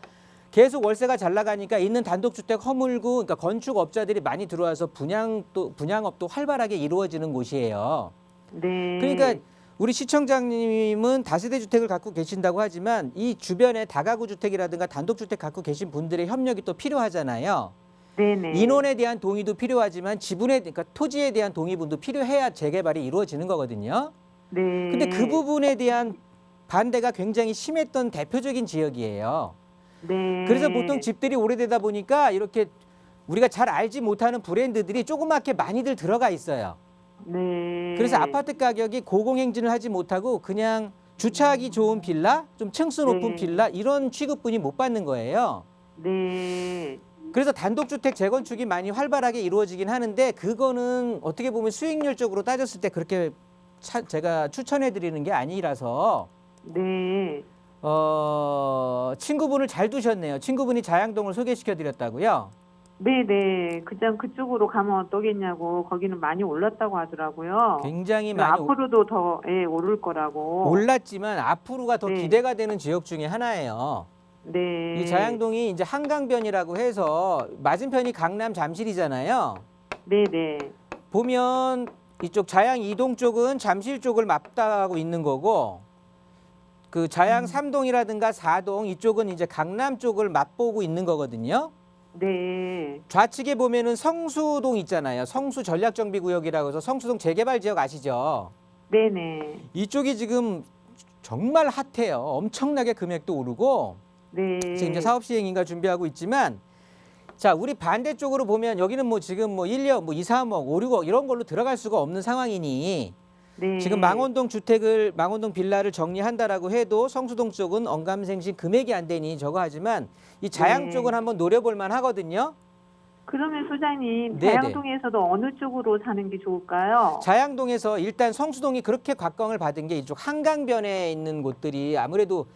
계속 월세가 잘 나가니까 있는 단독주택 허물고 그러니까 건축업자들이 많이 들어와서 분양업도 활발하게 이루어지는 곳이에요. 네. 그러니까 우리 시청자님은 다세대 주택을 갖고 계신다고 하지만 이 주변에 다가구 주택이라든가 단독주택 갖고 계신 분들의 협력이 또 필요하잖아요. 네네. 인원에 대한 동의도 필요하지만 그러니까 토지에 대한 동의분도 필요해야 재개발이 이루어지는 거거든요. 네. 근데 그 부분에 대한 반대가 굉장히 심했던 대표적인 지역이에요. 네. 그래서 보통 집들이 오래되다 보니까 이렇게 우리가 잘 알지 못하는 브랜드들이 조그맣게 많이들 들어가 있어요. 네. 그래서 아파트 가격이 고공행진을 하지 못하고 그냥 주차하기 좋은 빌라, 좀 층수 높은 네. 빌라 이런 취급분이 못 받는 거예요. 네. 그래서 단독주택 재건축이 많이 활발하게 이루어지긴 하는데 그거는 어떻게 보면 수익률적으로 따졌을 때 그렇게 제가 추천해 드리는 게 아니라서 네. 친구분을 잘 두셨네요. 친구분이 자양동을 소개시켜 드렸다고요? 네네. 그쪽으로 가면 어떠겠냐고, 거기는 많이 올랐다고 하더라고요. 굉장히 많이 앞으로도 더, 예, 오를 거라고. 올랐지만 앞으로가 더 네. 기대가 되는 지역 중에 하나예요. 네. 이 자양동이 이제 한강변이라고 해서 맞은편이 강남 잠실이잖아요. 네네. 보면 이쪽 자양 2동 쪽은 잠실 쪽을 맞닿고 있는 거고 그 자양 3동이라든가 4동 이쪽은 이제 강남 쪽을 맞보고 있는 거거든요. 네. 좌측에 보면은 성수동 있잖아요. 성수 전략정비구역이라고 해서 성수동 재개발 지역 아시죠? 네네. 이쪽이 지금 정말 핫해요. 엄청나게 금액도 오르고 네. 지금 이제 사업 시행인가 준비하고 있지만 자, 우리 반대쪽으로 보면 여기는 뭐 지금 뭐 1, 2억, 뭐 2, 3억, 5, 6억 이런 걸로 들어갈 수가 없는 상황이니 네. 지금 망원동 빌라를 정리한다라고 해도 성수동 쪽은 언감생심 금액이 안 되니 저거 하지만 이 자양 네. 쪽은 한번 노려볼 만 하거든요. 그러면 소장님, 네네. 자양동에서도 어느 쪽으로 사는 게 좋을까요? 자양동에서 일단 성수동이 그렇게 곽광을 받은 게 이쪽 한강변에 있는 곳들이 아무래도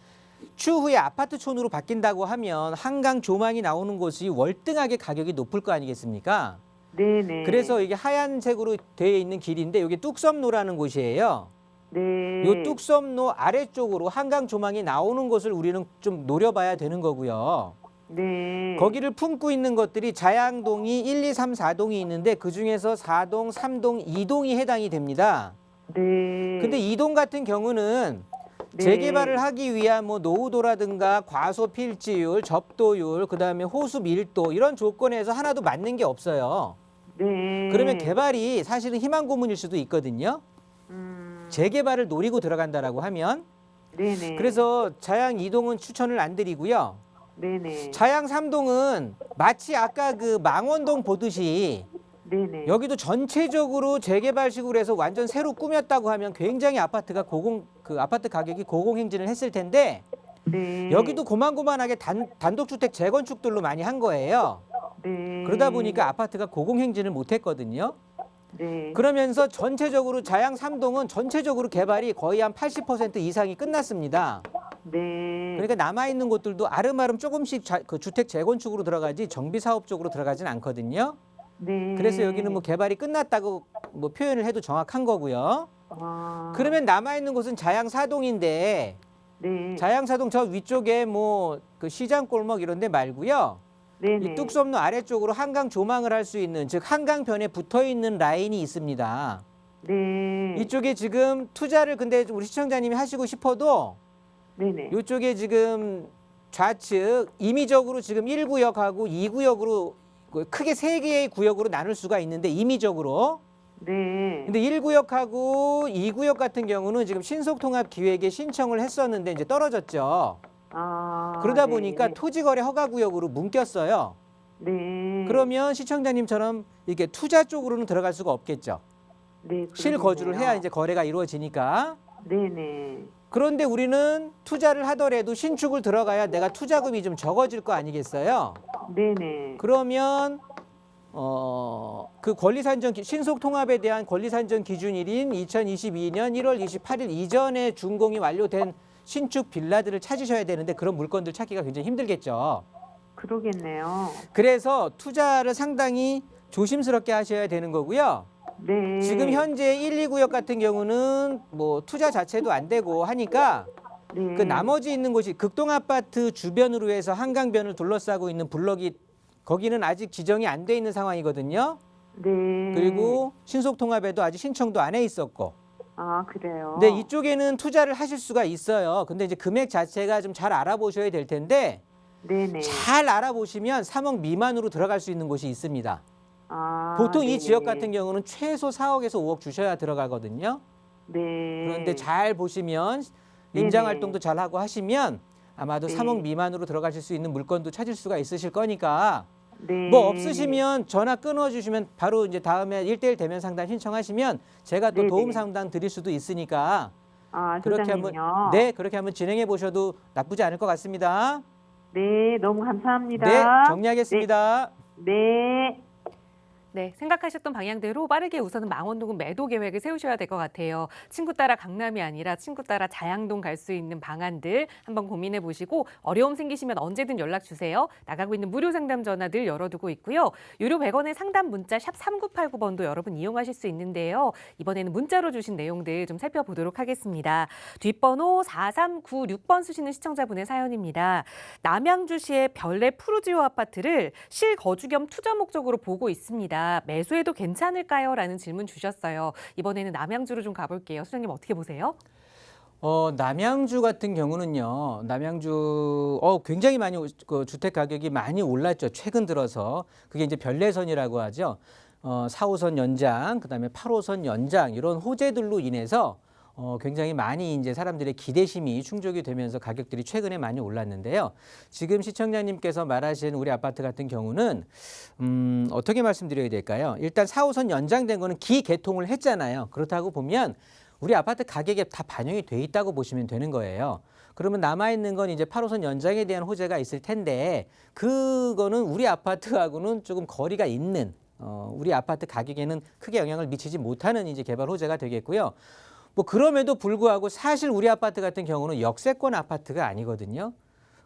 추후에 아파트촌으로 바뀐다고 하면 한강 조망이 나오는 곳이 월등하게 가격이 높을 거 아니겠습니까? 네네. 그래서 이게 하얀색으로 되어 있는 길인데 여기 뚝섬로라는 곳이에요. 네. 이 뚝섬로 아래쪽으로 한강 조망이 나오는 곳을 우리는 좀 노려봐야 되는 거고요. 네. 거기를 품고 있는 것들이 자양동이 1, 2, 3, 4동이 있는데 그중에서 4동, 3동, 2동이 해당이 됩니다. 네. 근데 2동 같은 경우는 네. 재개발을 하기 위한 뭐 노후도라든가 과소 필지율, 접도율, 그다음에 호수 밀도 이런 조건에서 하나도 맞는 게 없어요. 네. 그러면 개발이 사실은 희망 고문일 수도 있거든요. 재개발을 노리고 들어간다라고 하면 네네. 그래서 자양 2동은 추천을 안 드리고요. 네네. 자양 3동은 마치 아까 그 망원동 보듯이 네네. 여기도 전체적으로 재개발식으로 해서 완전 새로 꾸몄다고 하면 굉장히 아파트가 아파트 가격이 고공행진을 했을 텐데 네. 여기도 고만고만하게 단독주택 재건축들로 많이 한 거예요. 네. 그러다 보니까 아파트가 고공행진을 못했거든요. 네. 그러면서 전체적으로 자양 3동은 전체적으로 개발이 거의 한 80% 이상이 끝났습니다. 네. 그러니까 남아있는 곳들도 아름아름 조금씩 그 주택 재건축으로 들어가지 정비 사업 쪽으로 들어가진 않거든요. 네. 그래서 여기는 뭐 개발이 끝났다고 뭐 표현을 해도 정확한 거고요. 그러면 남아있는 곳은 자양 4동인데 네. 자양 4동 저 위쪽에 뭐 그 시장 골목 이런 데 말고요. 네네. 이 뚝섬로 아래쪽으로 한강 조망을 할 수 있는, 즉 한강변에 붙어있는 라인이 있습니다. 네. 이쪽에 지금 투자를 근데 우리 시청자님이 하시고 싶어도 네네. 이쪽에 지금 좌측 임의적으로 지금 1구역하고 2구역으로 크게 세 개의 구역으로 나눌 수가 있는데 임의적으로. 네. 근데 1구역하고 2구역 같은 경우는 지금 신속통합기획에 신청을 했었는데 이제 떨어졌죠. 그러다 네. 보니까 토지거래 허가구역으로 묶였어요. 네. 그러면 시청자님처럼 이게 투자 쪽으로는 들어갈 수가 없겠죠. 네. 실거주를 그러겠네요. 해야 이제 거래가 이루어지니까. 네네. 그런데 우리는 투자를 하더라도 신축을 들어가야 내가 투자금이 좀 적어질 거 아니겠어요? 네네. 그러면 그 권리산정 신속통합에 대한 권리산정 기준일인 2022년 1월 28일 이전에 준공이 완료된 신축 빌라들을 찾으셔야 되는데 그런 물건들 찾기가 굉장히 힘들겠죠. 그러겠네요. 그래서 투자를 상당히 조심스럽게 하셔야 되는 거고요. 네. 지금 현재 1, 2구역 같은 경우는 뭐 투자 자체도 안 되고 하니까 네. 그 나머지 있는 곳이 극동아파트 주변으로 해서 한강변을 둘러싸고 있는 블럭이 거기는 아직 지정이 안 돼 있는 상황이거든요. 네. 그리고 신속통합에도 아직 신청도 안 해 있었고. 그래요. 근데 이쪽에는 투자를 하실 수가 있어요. 근데 이제 금액 자체가 좀 잘 알아보셔야 될 텐데 네네. 잘 알아보시면 3억 미만으로 들어갈 수 있는 곳이 있습니다. 보통 이 네네. 지역 같은 경우는 최소 4억에서 5억 주셔야 들어가거든요. 네. 그런데 잘 보시면 네네. 임장 활동도 잘 하고 하시면 아마도 네. 3억 미만으로 들어가실 수 있는 물건도 찾을 수가 있으실 거니까 네. 뭐 없으시면 전화 끊어주시면 바로 이제 다음에 1대1 대면 상담 신청하시면 제가 또 네네. 도움 상담 드릴 수도 있으니까 그렇게 소장님요. 한번 그렇게 한번 진행해 보셔도 나쁘지 않을 것 같습니다. 네, 너무 감사합니다. 네, 정리하겠습니다. 네. 네, 생각하셨던 방향대로 빠르게 우선은 망원동은 매도 계획을 세우셔야 될 것 같아요. 친구 따라 강남이 아니라 친구 따라 자양동 갈 수 있는 방안들 한번 고민해 보시고 어려움 생기시면 언제든 연락 주세요. 나가고 있는 무료 상담 전화 늘 열어두고 있고요. 유료 100원의 상담 문자 샵 3989번도 여러분 이용하실 수 있는데요. 이번에는 문자로 주신 내용들 좀 살펴보도록 하겠습니다. 뒷번호 4396번 쓰시는 시청자분의 사연입니다. 남양주시의 별내 푸르지오 아파트를 실거주 겸 투자 목적으로 보고 있습니다. 매수해도 괜찮을까요? 라는 질문 주셨어요. 이번에는 남양주로 좀 가볼게요. 수장님 어떻게 보세요? 남양주 같은 경우는요. 남양주 굉장히 많이 그 주택 가격이 많이 올랐죠. 최근 들어서. 그게 이제 별내선이라고 하죠. 4호선 연장, 그다음에 8호선 연장 이런 호재들로 인해서 굉장히 많이 이제 사람들의 기대심이 충족이 되면서 가격들이 최근에 많이 올랐는데요. 지금 시청자님께서 말하신 우리 아파트 같은 경우는 어떻게 말씀드려야 될까요? 일단 4호선 연장된 거는 기개통을 했잖아요. 그렇다고 보면 우리 아파트 가격에 다 반영이 돼 있다고 보시면 되는 거예요. 그러면 남아있는 건 이제 8호선 연장에 대한 호재가 있을 텐데 그거는 우리 아파트하고는 조금 거리가 있는 우리 아파트 가격에는 크게 영향을 미치지 못하는 이제 개발 호재가 되겠고요. 뭐 그럼에도 불구하고 사실 우리 아파트 같은 경우는 역세권 아파트가 아니거든요.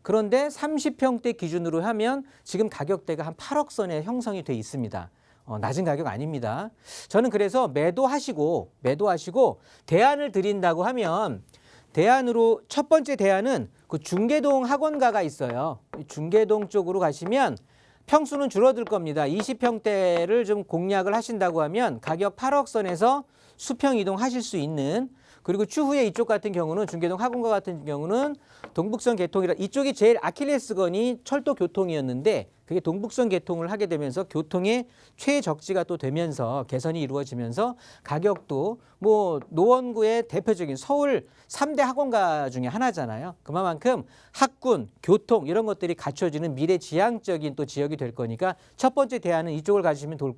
그런데 30평대 기준으로 하면 지금 가격대가 한 8억 선에 형성이 돼 있습니다. 낮은 가격 아닙니다. 저는 그래서 매도하시고 대안을 드린다고 하면 대안으로 첫 번째 대안은 그 중계동 학원가가 있어요. 중계동 쪽으로 가시면 평수는 줄어들 겁니다. 20평대를 좀 공략을 하신다고 하면 가격 8억 선에서 수평 이동하실 수 있는, 그리고 추후에 이쪽 같은 경우는 중계동 학원가 같은 경우는 동북선 개통이라, 이쪽이 제일 아킬레스건이 철도 교통이었는데 그게 동북선 개통을 하게 되면서 교통의 최적지가 또 되면서 개선이 이루어지면서 가격도 뭐 노원구의 대표적인 서울 3대 학원가 중에 하나잖아요. 그만큼 학군, 교통 이런 것들이 갖춰지는 미래지향적인 또 지역이 될 거니까 첫 번째 대안은 이쪽을 가시면 좋을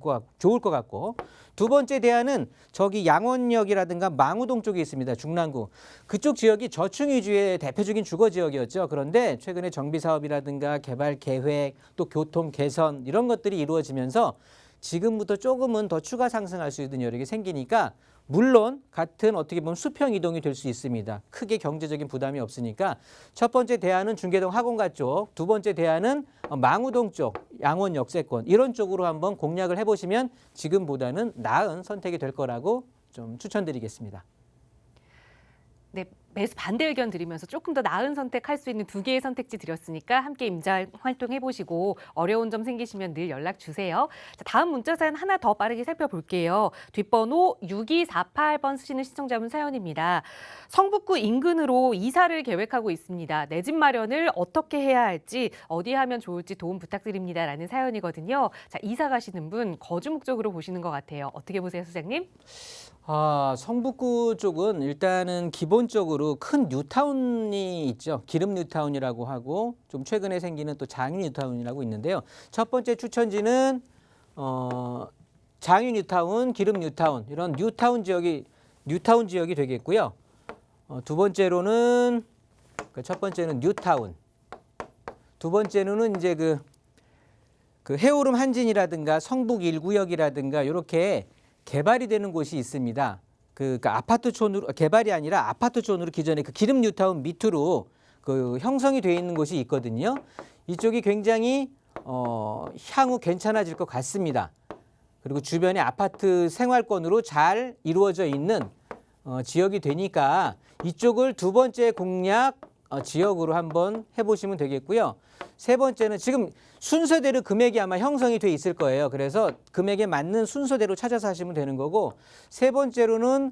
것 같고, 두 번째 대안은 저기 양원역이라든가 망우동 쪽에 있습니다. 중랑구. 그쪽 지역이 저층 위주의 대표적인 주거 지역이었죠. 그런데 최근에 정비 사업이라든가 개발 계획, 또 교통 개선 이런 것들이 이루어지면서 지금부터 조금은 더 추가 상승할 수 있는 여력이 생기니까, 물론 같은 어떻게 보면 수평 이동이 될 수 있습니다. 크게 경제적인 부담이 없으니까 첫 번째 대안은 중계동 학원가 쪽, 두 번째 대안은 망우동 쪽, 양원 역세권 이런 쪽으로 한번 공략을 해보시면 지금보다는 나은 선택이 될 거라고 좀 추천드리겠습니다. 네, 매수 반대 의견 드리면서 조금 더 나은 선택할 수 있는 두 개의 선택지 드렸으니까 함께 임자 활동해보시고 어려운 점 생기시면 늘 연락 주세요. 자, 다음 문자 사연 하나 더 빠르게 살펴볼게요. 뒷번호 6248번 쓰시는 시청자분 사연입니다. 성북구 인근으로 이사를 계획하고 있습니다. 내 집 마련을 어떻게 해야 할지, 어디에 하면 좋을지 도움 부탁드립니다. 라는 사연이거든요. 자, 이사 가시는 분 거주 목적으로 보시는 것 같아요. 어떻게 보세요, 소장님? 성북구 쪽은 일단은 기본적으로 큰 뉴타운이 있죠. 기름 뉴타운이라고 하고 좀 최근에 생기는 또 장유 뉴타운이라고 있는데요. 첫 번째 추천지는 장유 뉴타운, 기름 뉴타운 이런 뉴타운 지역이 되겠고요. 두 번째로는 첫 번째는 뉴타운, 두 번째로는 이제 그 해오름 한진이라든가 성북 1구역이라든가 이렇게 개발이 되는 곳이 있습니다. 그러니까 아파트촌으로 개발이 아니라 아파트촌으로 기존에 그 기름 뉴타운 밑으로 그 형성이 되어 있는 곳이 있거든요. 이쪽이 굉장히 향후 괜찮아질 것 같습니다. 그리고 주변에 아파트 생활권으로 잘 이루어져 있는 지역이 되니까 이쪽을 두 번째 공략 지역으로 한번 해보시면 되겠고요. 세 번째는 지금 순서대로 금액이 아마 형성이 돼 있을 거예요. 그래서 금액에 맞는 순서대로 찾아서 하시면 되는 거고, 세 번째로는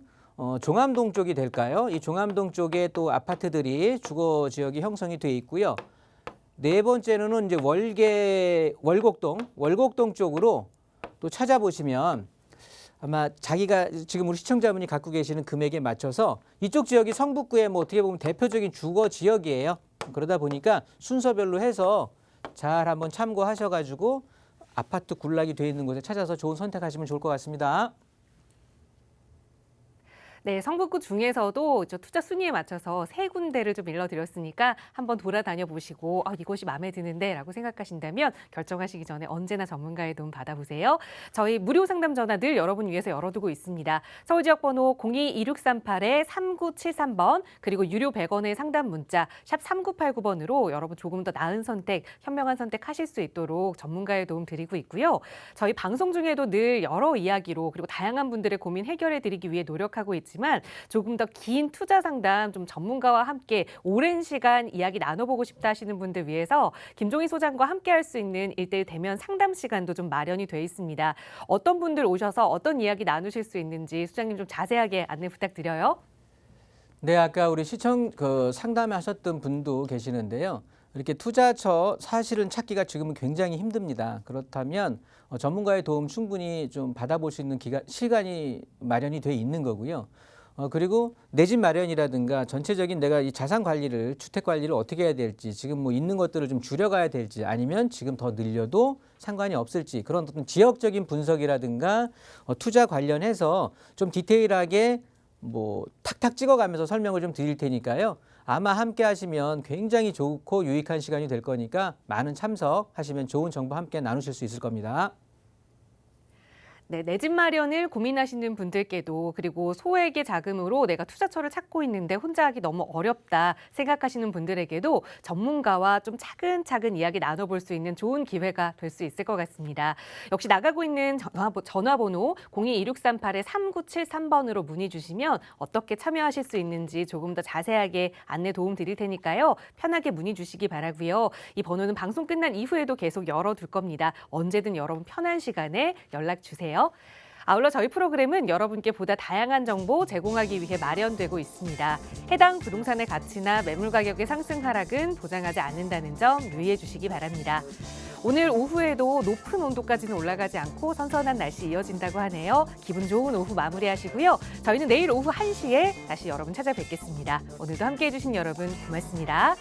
종암동 쪽이 될까요? 이 종암동 쪽에 또 아파트들이 주거 지역이 형성이 돼 있고요. 네 번째로는 이제 월곡동 쪽으로 또 찾아보시면 아마 자기가 지금 우리 시청자분이 갖고 계시는 금액에 맞춰서, 이쪽 지역이 성북구의 뭐 어떻게 보면 대표적인 주거 지역이에요. 그러다 보니까 순서별로 해서 잘 한번 참고하셔가지고 아파트 군락이 되어 있는 곳에 찾아서 좋은 선택하시면 좋을 것 같습니다. 네, 성북구 중에서도 저 투자 순위에 맞춰서 세 군데를 좀 일러드렸으니까 한번 돌아다녀 보시고 이곳이 마음에 드는데 라고 생각하신다면 결정하시기 전에 언제나 전문가의 도움 받아보세요. 저희 무료 상담 전화 늘 여러분 위해서 열어두고 있습니다. 서울 지역 번호 02-2638-3973번 그리고 유료 100원의 상담 문자 샵 3989번으로 여러분 조금 더 나은 선택, 현명한 선택 하실 수 있도록 전문가의 도움 드리고 있고요. 저희 방송 중에도 늘 여러 이야기로 그리고 다양한 분들의 고민 해결해 드리기 위해 노력하고 있지만 조금 더 긴 투자 상담 좀 전문가와 함께 오랜 시간 이야기 나눠보고 싶다 하시는 분들 위해서 김종희 소장과 함께 할 수 있는 1:1 대면 상담 시간도 좀 마련이 돼 있습니다. 어떤 분들 오셔서 어떤 이야기 나누실 수 있는지 소장님 좀 자세하게 안내 부탁드려요. 네, 아까 우리 상담하셨던 분도 계시는데요. 이렇게 투자처 사실은 찾기가 지금은 굉장히 힘듭니다. 그렇다면 전문가의 도움 충분히 좀 받아볼 수 있는 시간이 마련이 돼 있는 거고요. 그리고 내 집 마련이라든가 전체적인 내가 이 자산 관리를, 주택 관리를 어떻게 해야 될지, 지금 뭐 있는 것들을 좀 줄여가야 될지, 아니면 지금 더 늘려도 상관이 없을지, 그런 어떤 지역적인 분석이라든가 투자 관련해서 좀 디테일하게 뭐 탁탁 찍어가면서 설명을 좀 드릴 테니까요. 아마 함께 하시면 굉장히 좋고 유익한 시간이 될 거니까 많은 참석하시면 좋은 정보 함께 나누실 수 있을 겁니다. 네, 내 집 마련을 고민하시는 분들께도 그리고 소액의 자금으로 내가 투자처를 찾고 있는데 혼자 하기 너무 어렵다 생각하시는 분들에게도 전문가와 좀 차근차근 이야기 나눠볼 수 있는 좋은 기회가 될 수 있을 것 같습니다. 역시 나가고 있는 전화번호 02-2638-3973번으로 문의 주시면 어떻게 참여하실 수 있는지 조금 더 자세하게 안내 도움 드릴 테니까요. 편하게 문의 주시기 바라고요. 이 번호는 방송 끝난 이후에도 계속 열어둘 겁니다. 언제든 여러분 편한 시간에 연락 주세요. 아울러 저희 프로그램은 여러분께 보다 다양한 정보 제공하기 위해 마련되고 있습니다. 해당 부동산의 가치나 매물 가격의 상승 하락은 보장하지 않는다는 점 유의해 주시기 바랍니다. 오늘 오후에도 높은 온도까지는 올라가지 않고 선선한 날씨 이어진다고 하네요. 기분 좋은 오후 마무리하시고요. 저희는 내일 오후 1시에 다시 여러분 찾아뵙겠습니다. 오늘도 함께해 주신 여러분 고맙습니다.